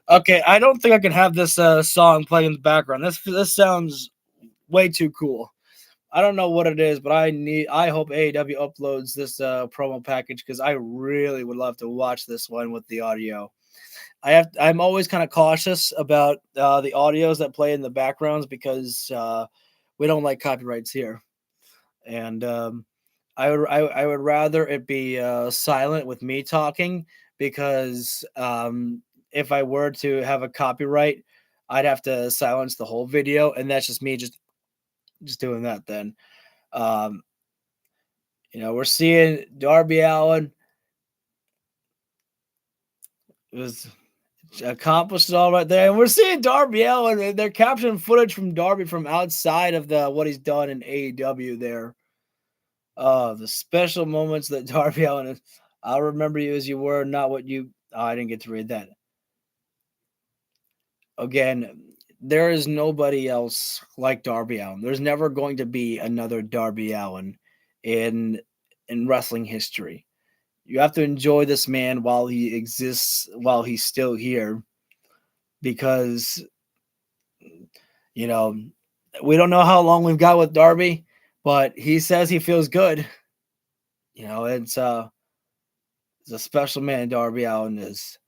Okay, I don't think I can have this song playing in the background. This sounds way too cool. I don't know what it is, but I hope AEW uploads this promo package because I really would love to watch this one with the audio. I'm always kind of cautious about the audios that play in the backgrounds because we don't like copyrights here, and I would rather it be silent with me talking because if I were to have a copyright, I'd have to silence the whole video, and that's just me just doing that then. We're seeing Darby Allin was accomplished it all right there, and we're seeing Darby Allin, and they're capturing footage from Darby from outside of what he's done in AEW there. The special moments that Darby Allin, I'll remember you as you were, not what you. I didn't get to read that. Again, there is nobody else like Darby Allin. There's never going to be another Darby Allin in wrestling history. You have to enjoy this man while he exists, while he's still here, because we don't know how long we've got with Darby, but he says he feels good. It's a special man, Darby Allin is.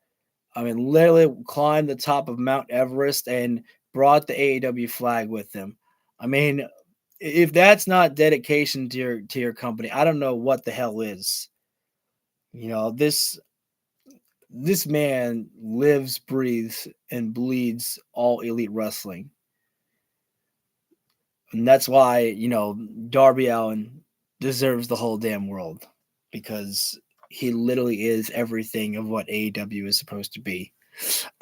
I mean, literally climbed the top of Mount Everest and brought the AEW flag with him. I mean, if that's not dedication to your company, I don't know what the hell is. This man lives, breathes, and bleeds All Elite Wrestling. And that's why, Darby Allin deserves the whole damn world, because he literally is everything of what AEW is supposed to be.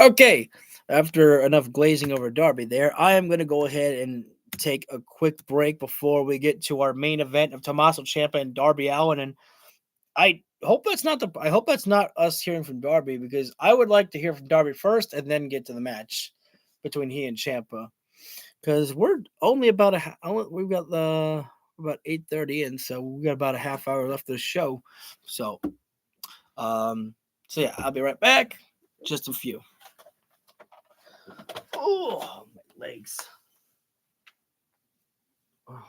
Okay, after enough glazing over Darby there, I am going to go ahead and take a quick break before we get to our main event of Tommaso Ciampa and Darby Allin. And I hope that's not us hearing from Darby, because I would like to hear from Darby first and then get to the match between he and Ciampa, because we're only about we've got about 8:30 in, so we got about a half hour left of the show. So yeah, I'll be right back. Just a few. Oh, my legs. Oh.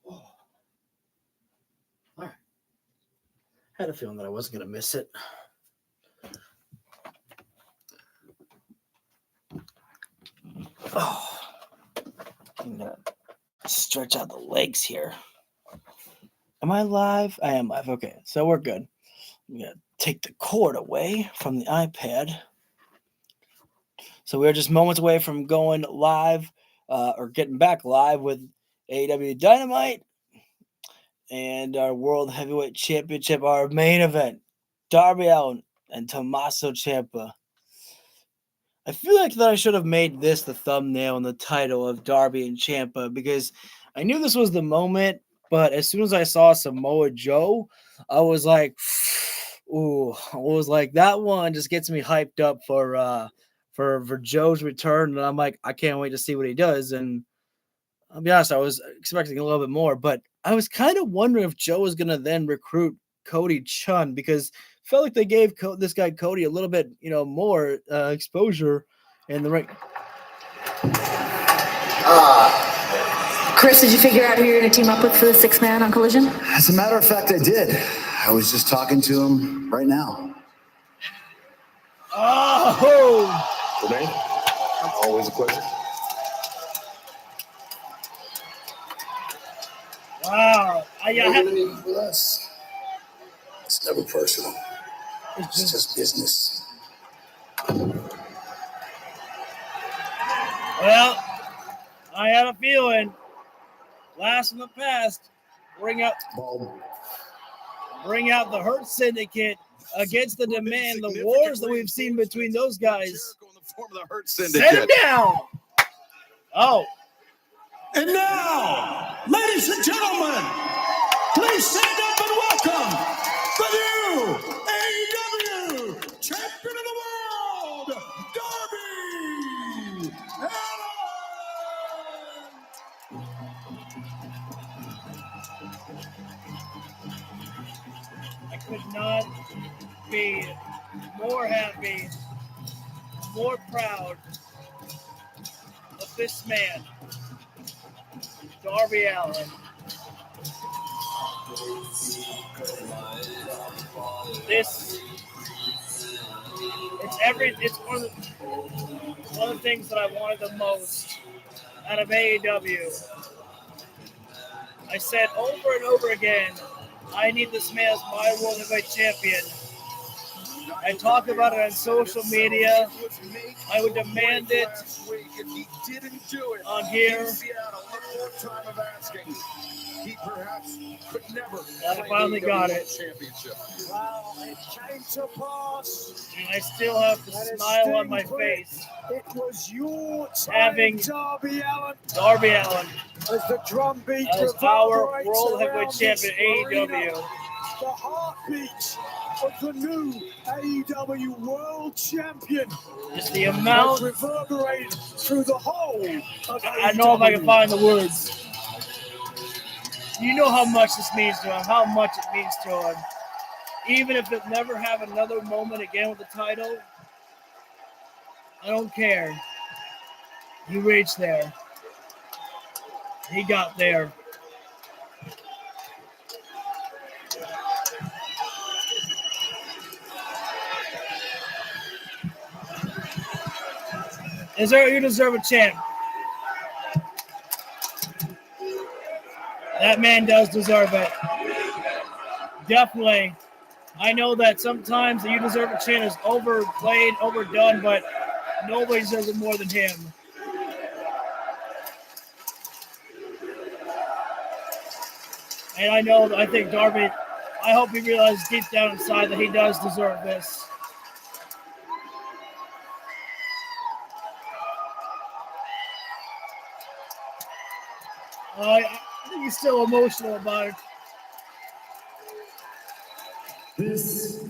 All right. I had a feeling that I wasn't going to miss it. Oh. Stretch out the legs here. Am I live? I am live. Okay, so we're good. I'm going to take the cord away from the iPad. So we're just moments away from going live or getting back live with AEW Dynamite and our World Heavyweight Championship, our main event, Darby Allin and Tommaso Ciampa. I feel like that I should have made this the thumbnail and the title of Darby and Ciampa because I knew this was the moment, but as soon as I saw Samoa Joe, I was like, ooh, I was like, that one just gets me hyped up for Joe's return, and I'm like, I can't wait to see what he does. And I'll be honest, I was expecting a little bit more, but I was kind of wondering if Joe was gonna then recruit Cody Chun because I felt like they gave this guy Cody a little bit, more exposure in the ring. Chris, did you figure out who you're going to team up with for the 6-man on Collision? As a matter of fact, I did. I was just talking to him right now. Oh! Renee, always a pleasure. Wow. With us, it's never personal. It's just business. Well, I had a feeling. Last in the past, bring out the Hurt Syndicate against the Demand, the wars that we've seen between those guys. Send him down. Oh. And now, ladies and gentlemen, please stand up and welcome the new AEW Champion of the World, Darby Allin. I could not be more happy, more proud of this man, Darby Allin. It's one of the things that I wanted the most out of AEW. I said over and over again, I need this man as my World Heavyweight Champion. I talk about it on social media. I would demand it on here. He perhaps could never. I finally got it. Well, it came to pass. And I still have the smile on my face. It was your time, having Darby Allin as the drum beat as our reverberates World Heavyweight around Champion this arena. AEW. The heartbeat of the new AEW World Champion. Just the amount has reverberated through the whole of I know if I can find the words. You know how much this means to him, how much it means to him. Even if it never have another moment again with the title, I don't care. He reached there. He got there. You deserve a champ. That man does deserve it. Definitely. I know that sometimes the You Deserve a Chant is overplayed, overdone, but nobody deserves it more than him. And I think Darby, I hope he realizes deep down inside that he does deserve this. I think he's still emotional about it. This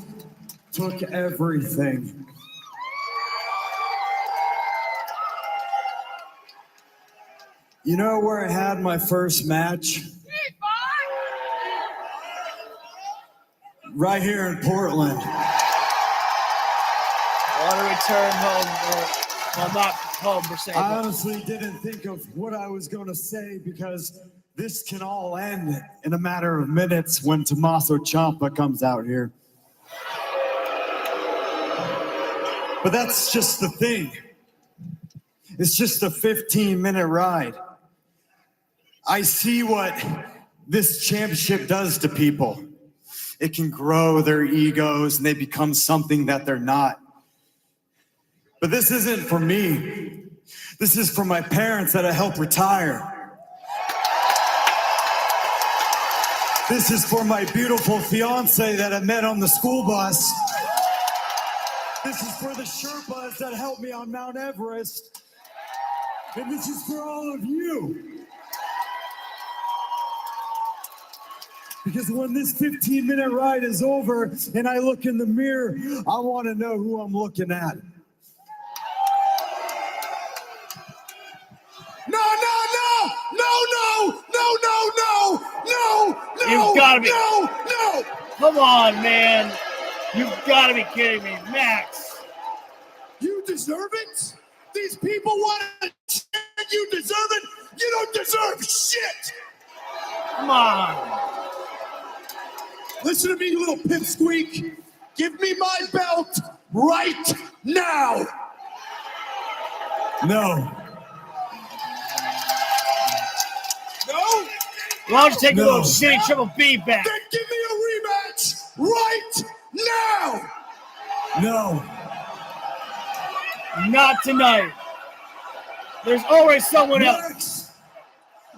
took everything. You know where I had my first match? Right here in Portland. I want to return home, well, not home per se. I honestly didn't think of what I was going to say because this can all end in a matter of minutes when Tommaso Ciampa comes out here. But that's just the thing. It's just a 15-minute ride. I see what this championship does to people. It can grow their egos and they become something that they're not. But this isn't for me. This is for my parents that I helped retire. This is for my beautiful fiance that I met on the school bus. This is for the Sherpas that helped me on Mount Everest. And this is for all of you. Because when this 15-minute ride is over and I look in the mirror, I want to know who I'm looking at. You've got to be. No. Come on, man. You've got to be kidding me. Max. You deserve it? These people want to shit. You deserve it? You don't deserve shit. Come on. Listen to me, you little pipsqueak. Give me my belt right now. No. No? Why don't you take a little shitty Triple B back? Then give me a rematch right now. No. Not tonight. There's always someone else. Max,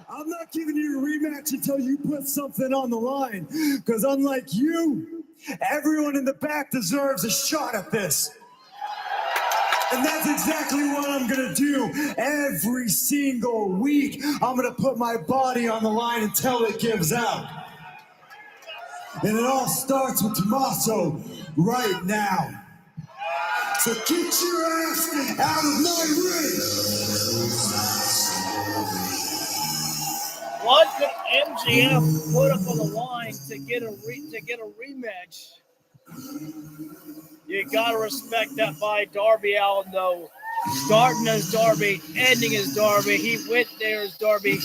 I'm not giving you a rematch until you put something on the line. Because unlike you, everyone in the back deserves a shot at this. And that's exactly what I'm going to do every single week. I'm going to put my body on the line until it gives out. And it all starts with Tommaso right now. So get your ass out of my ring. What could MJF put up on the line to get a rematch? You gotta respect that by Darby Allin, though. Starting as Darby, ending as Darby. He went there as Darby,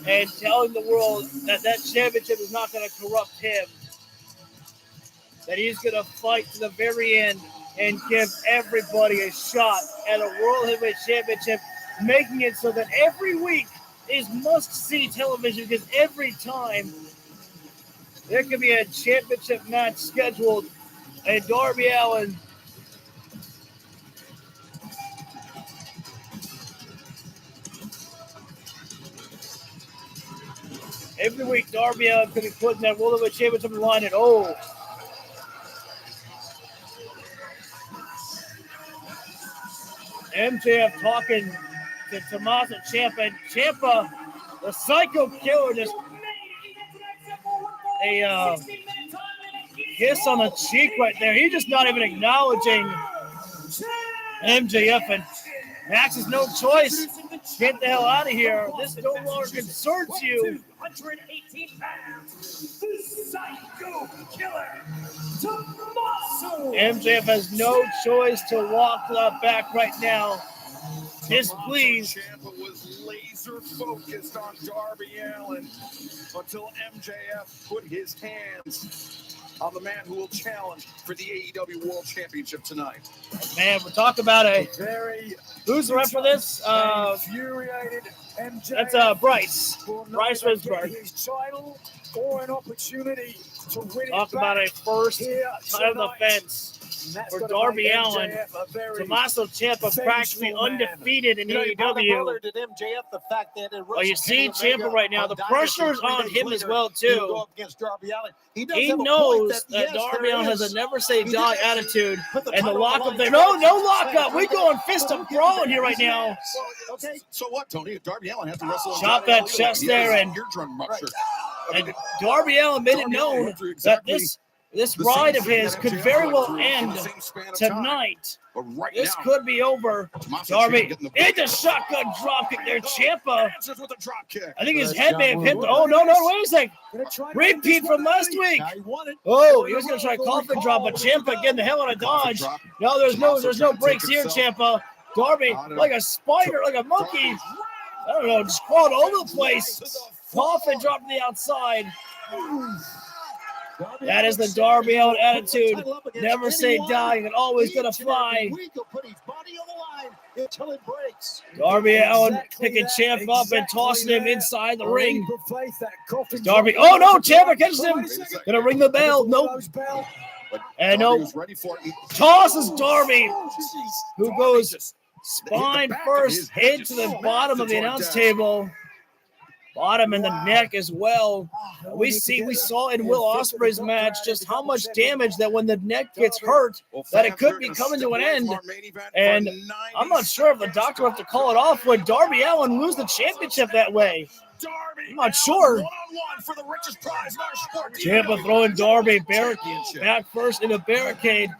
and telling the world that that championship is not going to corrupt him. That he's going to fight to the very end and give everybody a shot at a World Heavyweight Championship, making it so that every week is must-see television, because every time there could be a championship match scheduled, and Darby Allin every week Darby Allin could be putting that World Heavyweight Championship on the line, and MJF talking to Tommaso Ciampa, and Ciampa, the psycho killer, just a kiss on the cheek right there. He's just not even acknowledging MJF, and Max has no choice. Get the hell out of here. This no longer concerns you. 218 pounds, the psycho killer, Tommaso. MJF has no choice to walk back right now. Displeased. Ciampa was laser focused on Darby Allin until MJF put his hands on the man who will challenge for the AEW World Championship tonight. Man, we're talking about who's the ref for this? Infuriated MJF. That's Bryce. Bryce Winsberg. His title or an opportunity to win Talk it about a back first here title tonight. defense for gotta Darby make Allin. MJF a very Tommaso Ciampa practically vengeful man. undefeated in AEW. Did MJF the fact that Well, you see Ciampa right now. The pressure's on him as well, too. He knows that Darby Allin has a never say die attitude, and the lockup there. No lockup. We going fist up brawling here right now. Okay, so what, Tony? If Darby Allin has to wrestle, Chop that chest there, and Darby Allin made it known that this ride of his could very well end tonight. This could be over. Darby into shotgun dropkick there. Ciampa. I think his head may have hit. Oh, no, wait a second. Repeat from last week. Oh, he was going to try a coffin drop, but Ciampa getting the hell out of dodge. No, there's no breaks here, Ciampa. Darby, like a spider, like a monkey. I don't know, just crawled all over the place. Coffin drop to the outside. That is the Darby Allin attitude. Never say die and always gonna fly. Darby Allin picking Ciampa up and tossing him inside the ring. Darby, oh no, Ciampa catches him. Gonna ring the bell. Nope. And no, tosses Darby, who goes spine first, head to the bottom of the announce table. Bottom in the neck as well. We saw in Will Ospreay's match just how much damage that when the neck gets hurt, that it could be coming to an end. And I'm not sure if the doctor will have to call it off when Darby Allin lose the championship that way. I'm not sure. Ciampa throwing Darby back first in a barricade,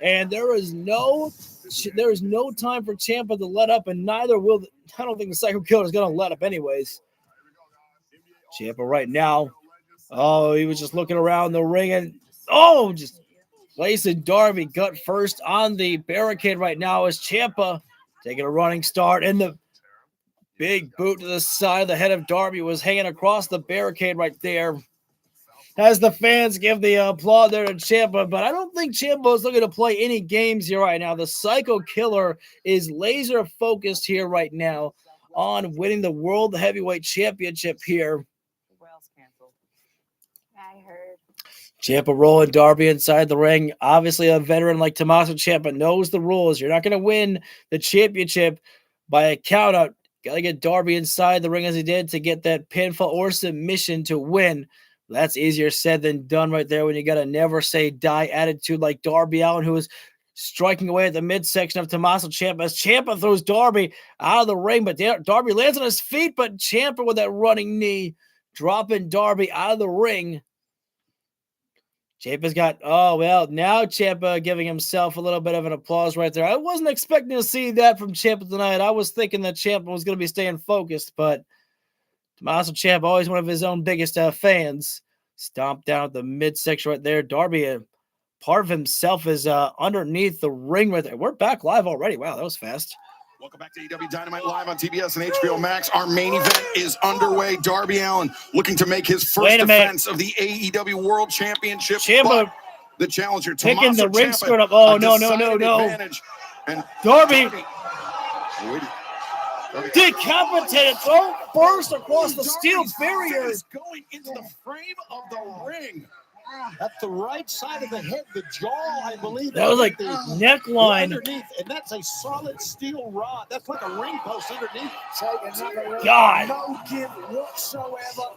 and there is no time for Ciampa to let up, and neither will. I don't think the Psycho Killer is going to let up anyways. Ciampa right now. Oh, he was just looking around the ring and just placing Darby gut first on the barricade right now as Ciampa taking a running start, and the big boot to the side of the head of Darby was hanging across the barricade right there. As the fans give the applaud there to Ciampa, but I don't think Ciampa is looking to play any games here right now. The Psycho Killer is laser focused here right now on winning the World Heavyweight Championship here. Ciampa rolling Darby inside the ring. Obviously, a veteran like Tommaso Ciampa knows the rules. You're not going to win the championship by a countout. Got to get Darby inside the ring as he did to get that pinfall or submission to win. That's easier said than done right there when you got a never say die attitude like Darby Allin, who is striking away at the midsection of Tommaso Ciampa as Ciampa throws Darby out of the ring, but Darby lands on his feet, but Ciampa with that running knee dropping Darby out of the ring. Ciampa's got, now Ciampa giving himself a little bit of an applause right there. I wasn't expecting to see that from Ciampa tonight. I was thinking that Ciampa was going to be staying focused, but Tommaso Ciampa, always one of his own biggest fans, stomped down at the midsection right there. Darby, part of himself is underneath the ring right there. We're back live already. Wow, that was fast. Welcome back to AEW Dynamite Live on TBS and HBO Max. Our main event is underway. Darby Allin looking to make his first defense of the AEW World Championship. Ciampa, the challenger, picking Tommaso the ring Ciampa, skirt up. Oh, no. And Darby decapitated, throw first across the steel barrier. Going into the frame of the ring. At the right side of the head, the jaw, I believe. That was like neckline. Underneath, and that's a solid steel rod. That's like a ring post underneath. God. No give whatsoever.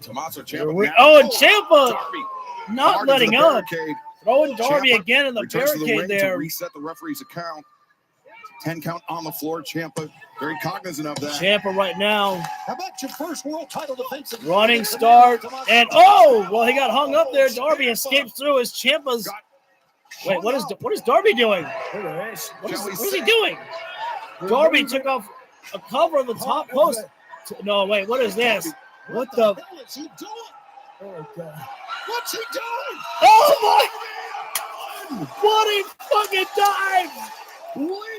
Tommaso Ciampa. Oh, and Ciampa not letting up. Throwing Darby again in the barricade there. To reset the referee's account. 10 count on the floor. Ciampa very cognizant of that. Ciampa right now. How about your first world title defense? Running start. And he got hung up there. Darby escapes through as Ciampa's. Wait, what is Darby doing? What is he doing? Darby took off a cover of the top post. No, wait, what is this? What the hell is he doing? Oh, God. What's he doing? Oh, my! What a fucking dive!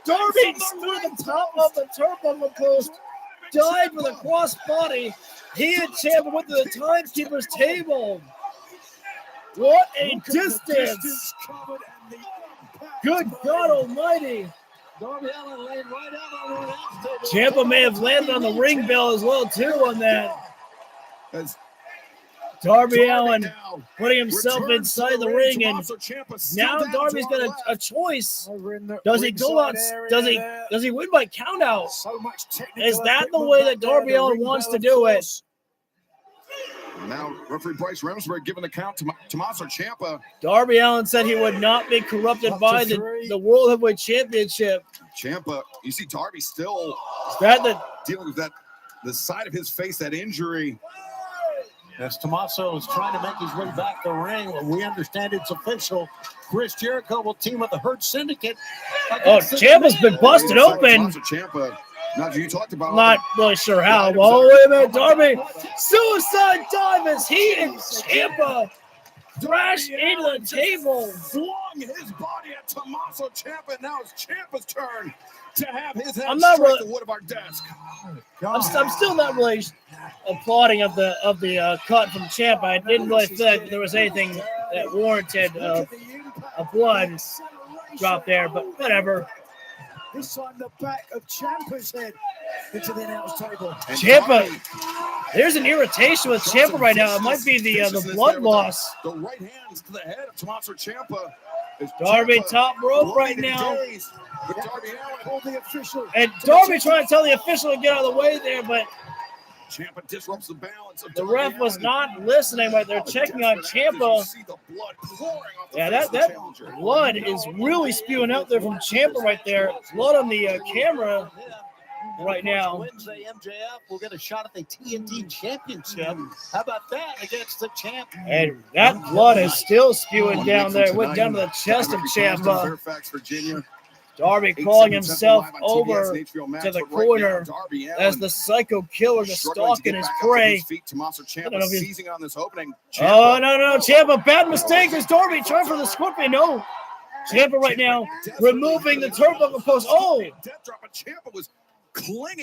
Darby through the top of the turnbuckle post, dived with a cross body. He and Ciampa went to the timekeeper's table. What a distance! Good God Almighty! Ciampa may have landed on the ring bell as well too on that. Darby Allin putting himself inside the ring, and now Darby's got a choice. Does he go out? Does he win by countout? Is that the way that Darby Allin wants to do it? Now referee Bryce Remsburg giving the count to Tommaso Ciampa. Darby Allin said he would not be corrupted by the World Heavyweight Championship. Ciampa, you see Darby still dealing with the side of his face, that injury. As Tommaso is trying to make his way back to the ring, we understand it's official. Chris Jericho will team with the Hurt Syndicate. Ciampa's been busted open. Ciampa, you talked about. Not really sure how. Oh, wait a minute, Darby. Suicide dive as he and Ciampa thrash into the table. Flung his body at Tommaso Ciampa. Now it's Ciampa's turn to have his head I'm not strike really, the wood of our desk. I'm still not really applauding of the cut from Ciampa. I didn't really feel like there was anything that warranted a blood drop there, but whatever. This time the back of Ciampa's head into the announce table. Ciampa, there's an irritation with Ciampa right now. It might be the blood loss. The right hands to the head of Tommaso Ciampa. Darby top rope right now. But Darby Allin, the official. And Darby trying to tell the official to get out of the way there, but Ciampa disrupts the balance of the ref was not listening, but they're checking on Ciampa. Yeah, that blood is really spewing out there from Ciampa right there. Blood on the camera right now. Wednesday, MJF will get a shot at the TNT Championship. How about that against the champ? And that blood is still spewing down there. It went down to the chest of Ciampa. Fairfax, Virginia. Darby calling himself over to the corner as the psycho killer just stalking his prey. Tommaso Ciampa seizing on this opening. Oh, no, Ciampa, bad mistake. There's Darby trying for the scorpion. No. Ciampa right now removing the turnbuckle post. Oh.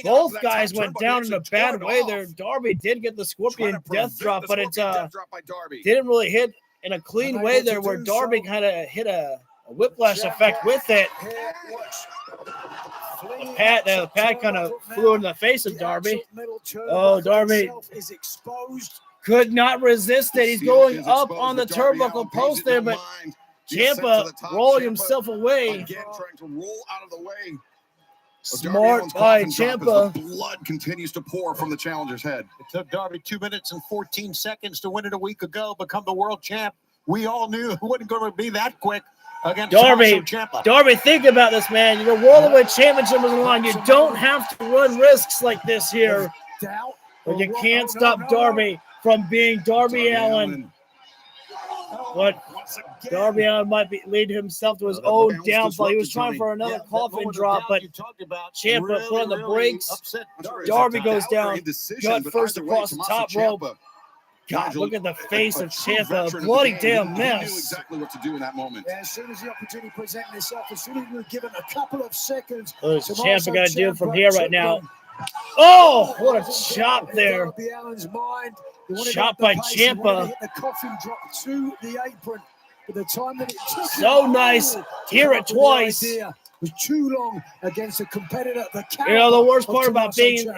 Both guys went down in a bad way there. Darby did get the scorpion death drop, but it didn't really hit in a clean way there where Darby kind of hit a whiplash effect with it. The pad kind of flew in the face of Darby. Oh, Darby could not resist it. He's going up on the turnbuckle post there, but Ciampa rolling himself away. Trying to roll out of the way. Smart by Ciampa. Blood continues to pour from the challenger's head. It took Darby 2 minutes and 14 seconds to win it a week ago, become the world champ. We all knew it wasn't going to be that quick against Darby. Ciampa. Darby, think about this, man. Your World Championship is on the line. You don't have to run risks like this here. But you can't stop Darby from being Darby Allin. But Darby Allin might lead himself to his own downfall. He was trying for another coffin drop, but Ciampa put on the brakes. Darby goes down, gut first across the top rope. God, look at the face of Ciampa. A bloody damn mess. Exactly what to do in that moment. Yeah, as soon as the opportunity presented itself, as soon as we were given a couple of seconds. What does Ciampa got to do from here right now? Oh, what a chop there. Chop by Ciampa. The coffin drop to the apron. The time that it took so nice. Hear it twice. Was too long against a competitor. The worst part about being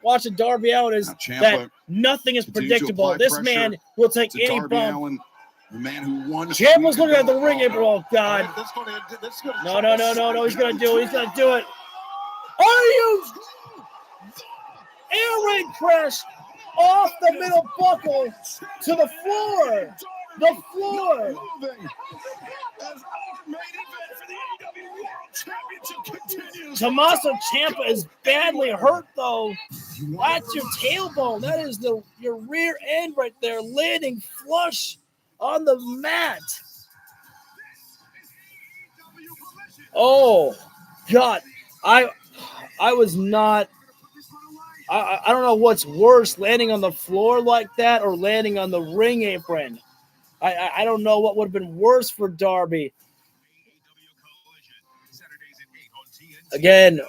watching Darby Allin is that nothing is predictable. This man will take any bump. The man who won. Ciampa's looking at the ring apron. Oh God! No! He's gonna do it. He's gonna do it. Are you? Air raid crash off the middle buckle to the floor. The floor. Tommaso Ciampa is badly hurt though. That's your tailbone. That is your rear end right there, landing flush on the mat. Oh God, I was not. I don't know what's worse, landing on the floor like that or landing on the ring apron. I don't know what would have been worse for Darby. Again,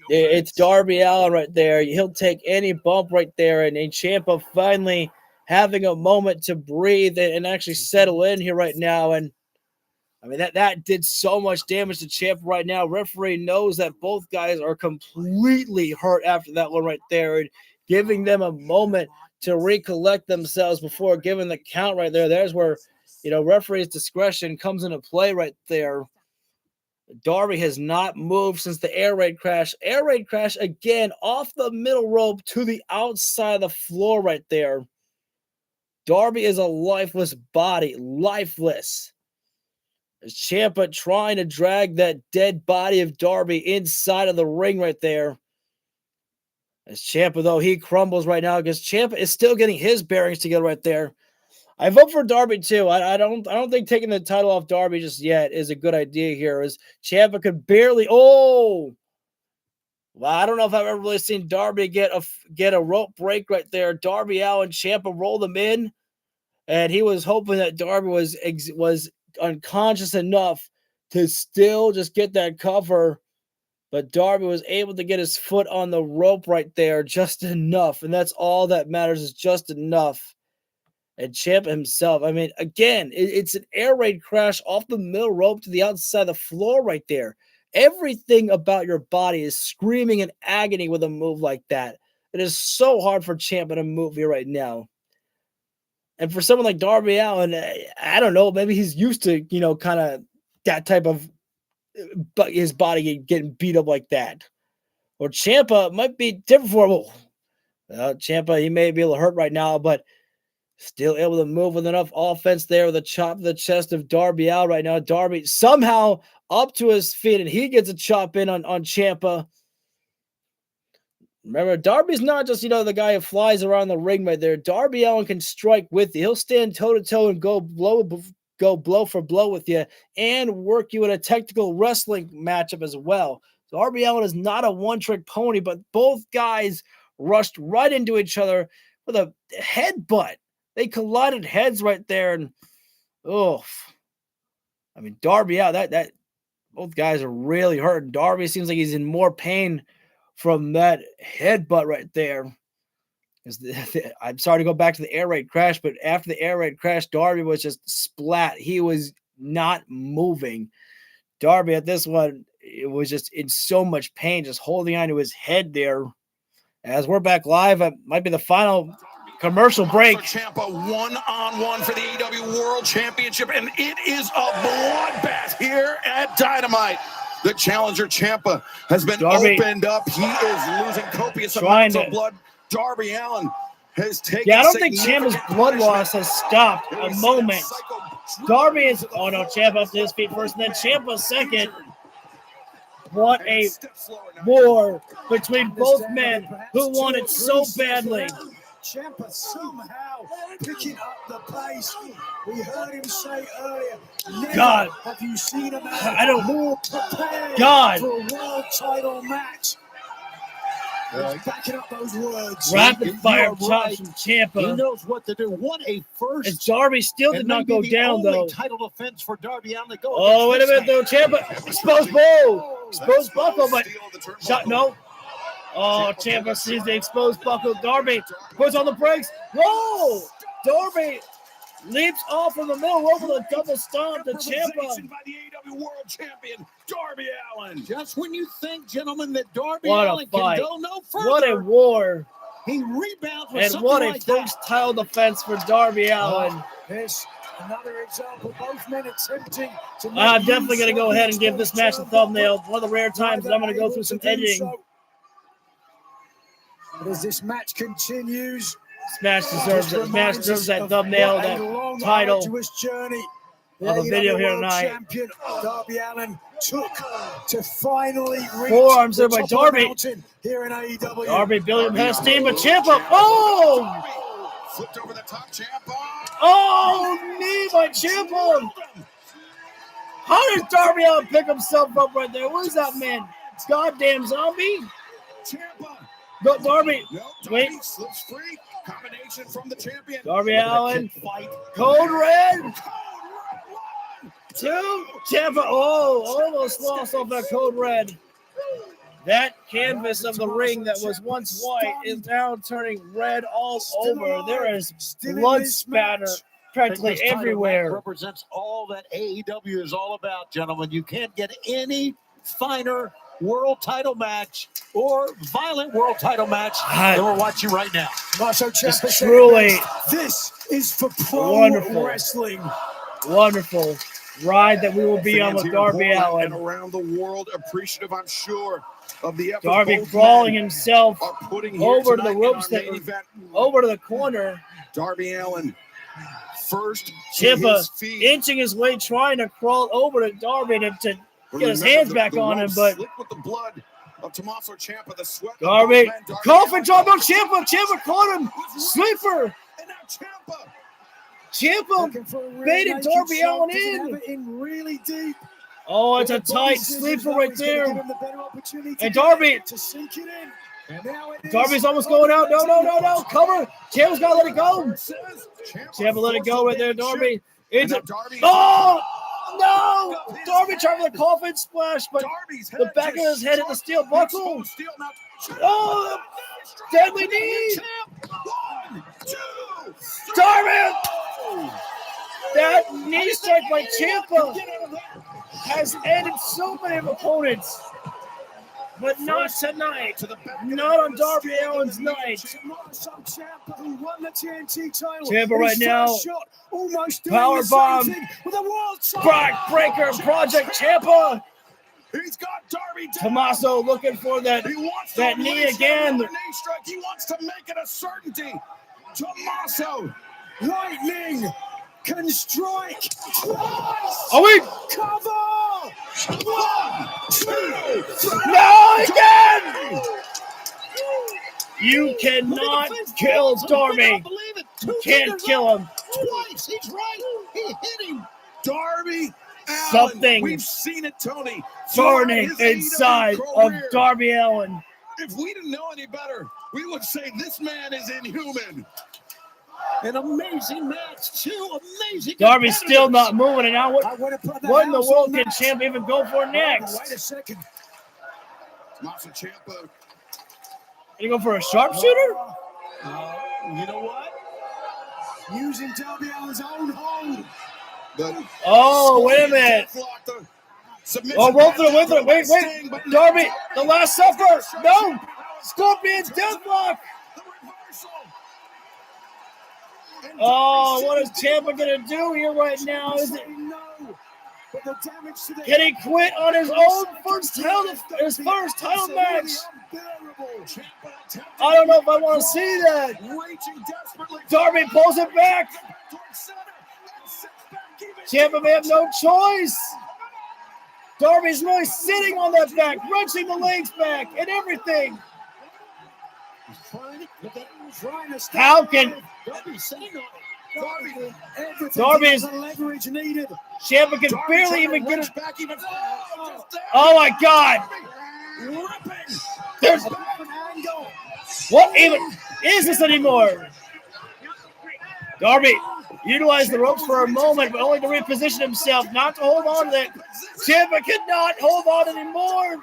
it's Darby Allin right there. He'll take any bump right there. And Ciampa finally having a moment to breathe and actually settle in here right now. And I mean, that did so much damage to Ciampa right now. Referee knows that both guys are completely hurt after that one right there. And giving them a moment to recollect themselves before giving the count right there. There's where, referee's discretion comes into play right there. Darby has not moved since the air raid crash. Air raid crash again off the middle rope to the outside of the floor right there. Darby is a lifeless body, lifeless. As Ciampa trying to drag that dead body of Darby inside of the ring right there. As Ciampa, though, he crumbles right now because Ciampa is still getting his bearings together right there. I vote for Darby too. I don't think taking the title off Darby just yet is a good idea here. As Ciampa could barely. Oh, well, I don't know if I've ever really seen Darby get a rope break right there. Darby Allin, Ciampa rolled him in, and he was hoping that Darby was unconscious enough to still just get that cover. But Darby was able to get his foot on the rope right there just enough. And that's all that matters, is just enough. And Ciampa himself, I mean, again, it's an air raid crash off the middle rope to the outside of the floor right there. Everything about your body is screaming in agony with a move like that. It is so hard for Ciampa to move here right now. And for someone like Darby Allin, I don't know, maybe he's used to, kind of that type of, but his body getting beat up like that. Or Ciampa might be different for him. Ciampa, he may be able to hurt right now, but still able to move with enough offense there with a chop to the chest of Darby Allin right now. Darby somehow up to his feet, and he gets a chop in on Ciampa. Remember, Darby's not just, the guy who flies around the ring right there. Darby Allin can strike with you. He'll stand toe-to-toe and go blow for blow with you and work you in a technical wrestling matchup as well. Darby Allin is not a one-trick pony, but both guys rushed right into each other with a headbutt. They collided heads right there, and Darby, that both guys are really hurting. Darby seems like he's in more pain from that headbutt right there. I'm sorry to go back to the air raid crash, but after the air raid crash, Darby was just splat. He was not moving. Darby at this one, it was just in so much pain, just holding on to his head there. As we're back live, it might be the final commercial break. Ciampa one-on-one for the AEW World Championship, and it is a bloodbath here at Dynamite. The challenger Ciampa has been opened up. He is losing copious amounts of blood. Darby Allin has taken. Yeah, I don't think Ciampa's blood loss has stopped a moment. Darby is. Oh no, Ciampa up to his feet first, and then Ciampa second. What a war between both men who wanted so badly. Ciampa somehow picking up the pace. We heard him say earlier, God, have you seen him more prepared for a world title match? He's backing up those words. Rapid fire chops from Ciampa. He knows what to do. What a first. And Darby still did not go down, though. Title defense for Darby Allin to go. Oh, wait a minute, though. Ciampa, exposed bull. Exposed buckle, but shot, no. Oh, Ciampa sees the exposed buckle. Darby puts on the brakes. Whoa! Darby leaps off from the middle rope with a double stomp to Ciampa. By the AEW World Champion, Darby Allin. Just when you think, gentlemen, that Darby What Allin a fight. can go no further. What a war. He rebounds with And what a like first title defense for Darby Allin. Here's another example. Both men attempting to. I'm definitely going to go ahead and give this match a thumbnail. One of the rare times that I'm going to go through some editing. But as this match continues, This match deserves that thumbnail, that title journey of the video here tonight. Champion Darby Allin took to finally reach Forearms there by the top of the Darby. mountain here in AEW. Darby Billiam has steam, but Ciampa. Oh! Flipped over the top, Ciampa. Oh, knee by Ciampa. How does Darby Allin pick himself up right there? What is that, man? Goddamn zombie. Ciampa. Go, Darby. Nope, Wait. Darby slips free. Combination from the champion. Darby Allin. Code red. Two. Ciampa. Oh, almost lost off that code red. That canvas of the ring that was once white is now turning red all over. There is blood spatter practically everywhere. Represents all that AEW is all about, gentlemen. You can't get any finer world title match or violent world title match than we're watching right now. Tommaso Ciampa It's truly this is for pro wonderful wrestling. Wonderful ride that we will be on Fans with here in Darby Portland and Allin. around the world appreciative, I'm sure, of the effort Darby both crawling men himself are putting here over to the tonight in ropes, our that main event. over to the corner. Darby Allin first to Ciampa his feet. inching his way, trying to crawl over to Darby to get his Remember, hands the- back the on him, ropes but slick with the blood of Tommaso Ciampa, the sweat of Darby, both men. Darby Coffin Allin Drop on Ciampa. Ciampa caught him. Sleeper. And now Ciampa. Ciampa baited Darby Allin in really deep. Oh, it's a tight sleeper right there. And Darby. To sink it in. And now it is. Darby's almost going out. No. Cover. Ciampa's got to let it go. Ciampa let it go right there, Darby. It's a, oh! No! Darby tried with a coffin splash, but the back of his head hit the steel buckle. Oh, deadly knee! Darby! That knee strike by Ciampa has ended so many opponents, but not tonight. Not on Darby Allin's night. Ciampa right now. Power bomb. Backbreaker Project Ciampa. He's got Darby down. Tommaso looking for that knee again. He wants to make it a certainty. Tommaso, lightning can strike twice. Are we? Cover. 1, 2, 3. No, again! You cannot kill Darby. You can't kill him. Twice. He's right. He hit him. Darby Allin. Something We've seen it, Tony. burning inside of Darby Allin. If we didn't know any better, we would say this man is inhuman. An amazing match, too. Amazing. Darby's still not moving, and now what in the world can Ciampa even go for next? Wait a second. Tommaso Ciampa. You go for a sharpshooter? You know what? Using Darby Allin's own hold. Oh, wait a minute. Oh, roll through, wait. Darby, the last supper. No. Scorpion deathlock. Oh, what is Ciampa going to do here right now? Can he quit on his own first title match? I don't know if I want to see that. Darby pulls it back. Ciampa may have no choice. Darby's really sitting on that back, wrenching the legs back and everything. How can Darby's Ciampa can barely even get it. Oh my God! There's what even is this anymore? Darby utilized the ropes for a moment, but only to reposition himself, not to hold on to that. Ciampa cannot hold on anymore.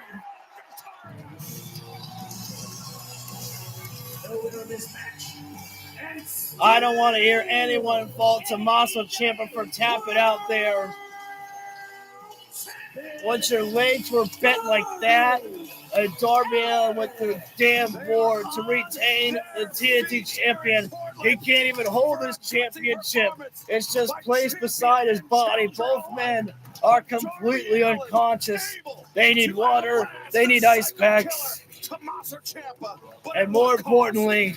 I don't want to hear anyone fault Tommaso Ciampa for tapping out there. Once your legs were bent like that, Darby Allin went through the damn board to retain the TNT champion. He can't even hold his championship. It's just placed beside his body. Both men are completely unconscious. They need water. They need ice packs. And more importantly,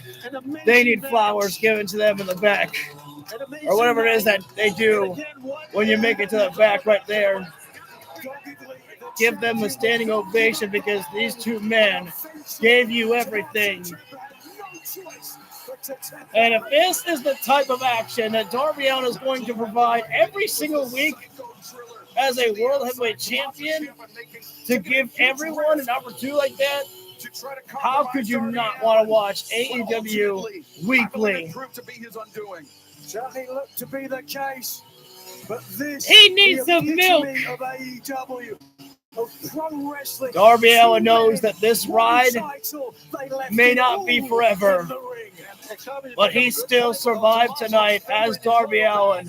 they need flowers given to them in the back. Or whatever it is that they do when you make it to the back right there. Give them a standing ovation because these two men gave you everything. And if this is the type of action that Darby Allin is going to provide every single week as a World Heavyweight Champion, to give everyone an opportunity like that, how could you not want to watch AEW weekly? Certainly looked to be the case, but this he needs some milk. Of AEW. Darby Allin knows that this ride may not be forever, but he still survived tonight as Darby Allin.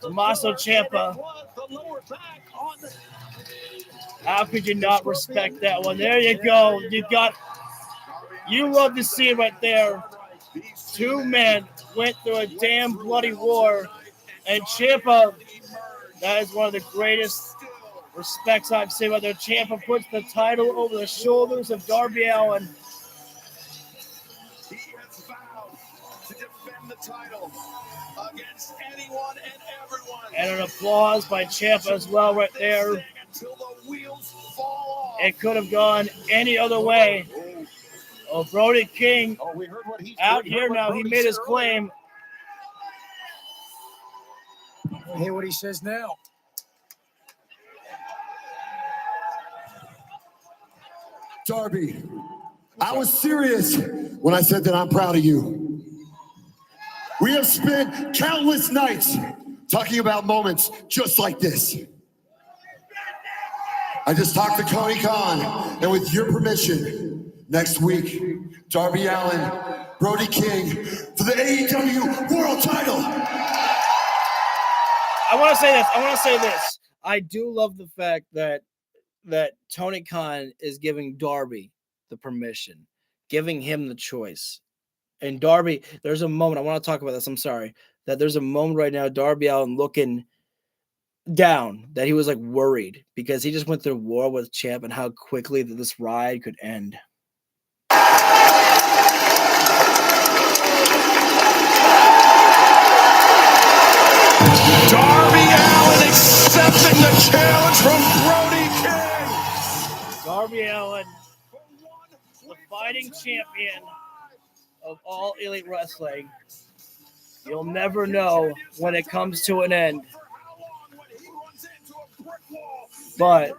Tommaso Ciampa. How could you not respect that one? There you go. You love to see it right there. Two men went through a damn bloody war, and Ciampa, that is one of the greatest respects I've seen. Whether Ciampa puts the title over the shoulders of Darby Allin. He has vowed to defend the title against anyone and everyone. And an applause by Ciampa as well right there. It could have gone any other way. Oh, Brody King out here now. He made his claim. Hear what he says now. Darby, I was serious when I said that I'm proud of you. We have spent countless nights talking about moments just like this. I just talked to Tony Khan, and with your permission, next week, Darby Allin, Brody King for the AEW World Title. I want to say this. I do love the fact that Tony Khan is giving Darby the permission, giving him the choice. And Darby, there's a moment, I want to talk about this, I'm sorry, that there's a moment right now, Darby Allin looking down, that he was like worried because he just went through war with Champ and how quickly that this ride could end. Darby Allin accepting the challenge from Brody King. Darby Allin, the fighting champion of all Elite Wrestling. You'll never know when it comes to an end. But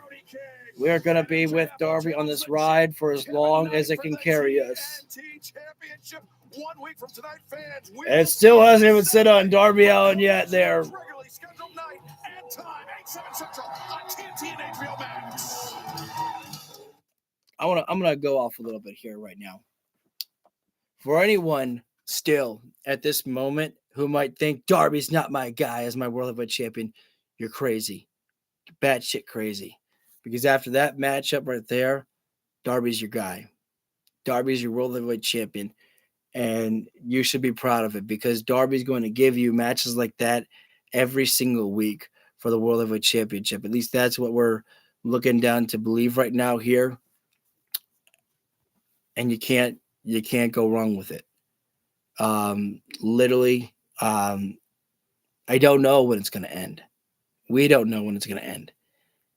we're going to be with Darby on this ride for as long as it can carry us. And it still hasn't even sit on Darby Allin yet there. I'm gonna go off a little bit here right now. For anyone still at this moment who might think Darby's not my guy as my World Heavyweight Champion, you're crazy. You're batshit crazy. Because after that matchup right there, Darby's your guy. Darby's your World Heavyweight Champion. And you should be proud of it because Darby's going to give you matches like that every single week for the World Heavyweight Championship. At least that's what we're looking down to believe right now here. And you can't go wrong with it. Literally, I don't know when it's going to end. We don't know when it's going to end.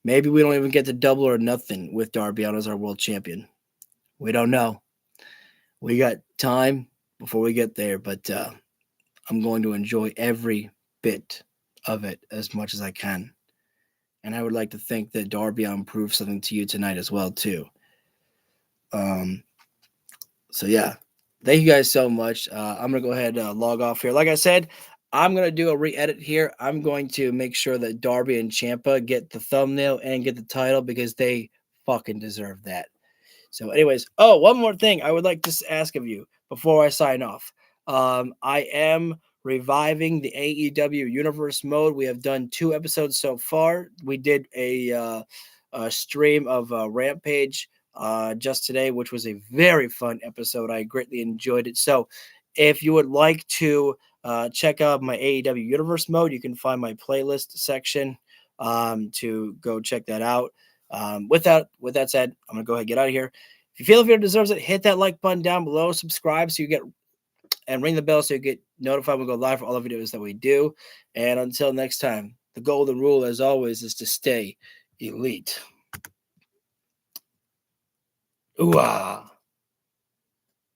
Maybe we don't even get to Double or Nothing with Darby Allin as our world champion. We don't know. We got time before we get there, but I'm going to enjoy every bit of it as much as I can. And I would like to think that Darby Allin proved something to you tonight as well, too. So, yeah. Thank you guys so much. I'm going to go ahead and log off here. Like I said, I'm going to do a re-edit here. I'm going to make sure that Darby and Ciampa get the thumbnail and get the title because they fucking deserve that. So anyways, one more thing I would like to ask of you before I sign off. I am reviving the AEW Universe mode. We have done 2 episodes so far. We did a stream of Rampage just today, which was a very fun episode. I greatly enjoyed it. So if you would like to check out my AEW Universe mode, you can find my playlist section to go check that out. With that said, I'm going to go ahead and get out of here. If you feel the video deserves it, hit that like button down below, subscribe so you get, and ring the bell so you get notified when we go live for all the videos that we do. And until next time, the golden rule, as always, is to stay elite. Ooh-ah.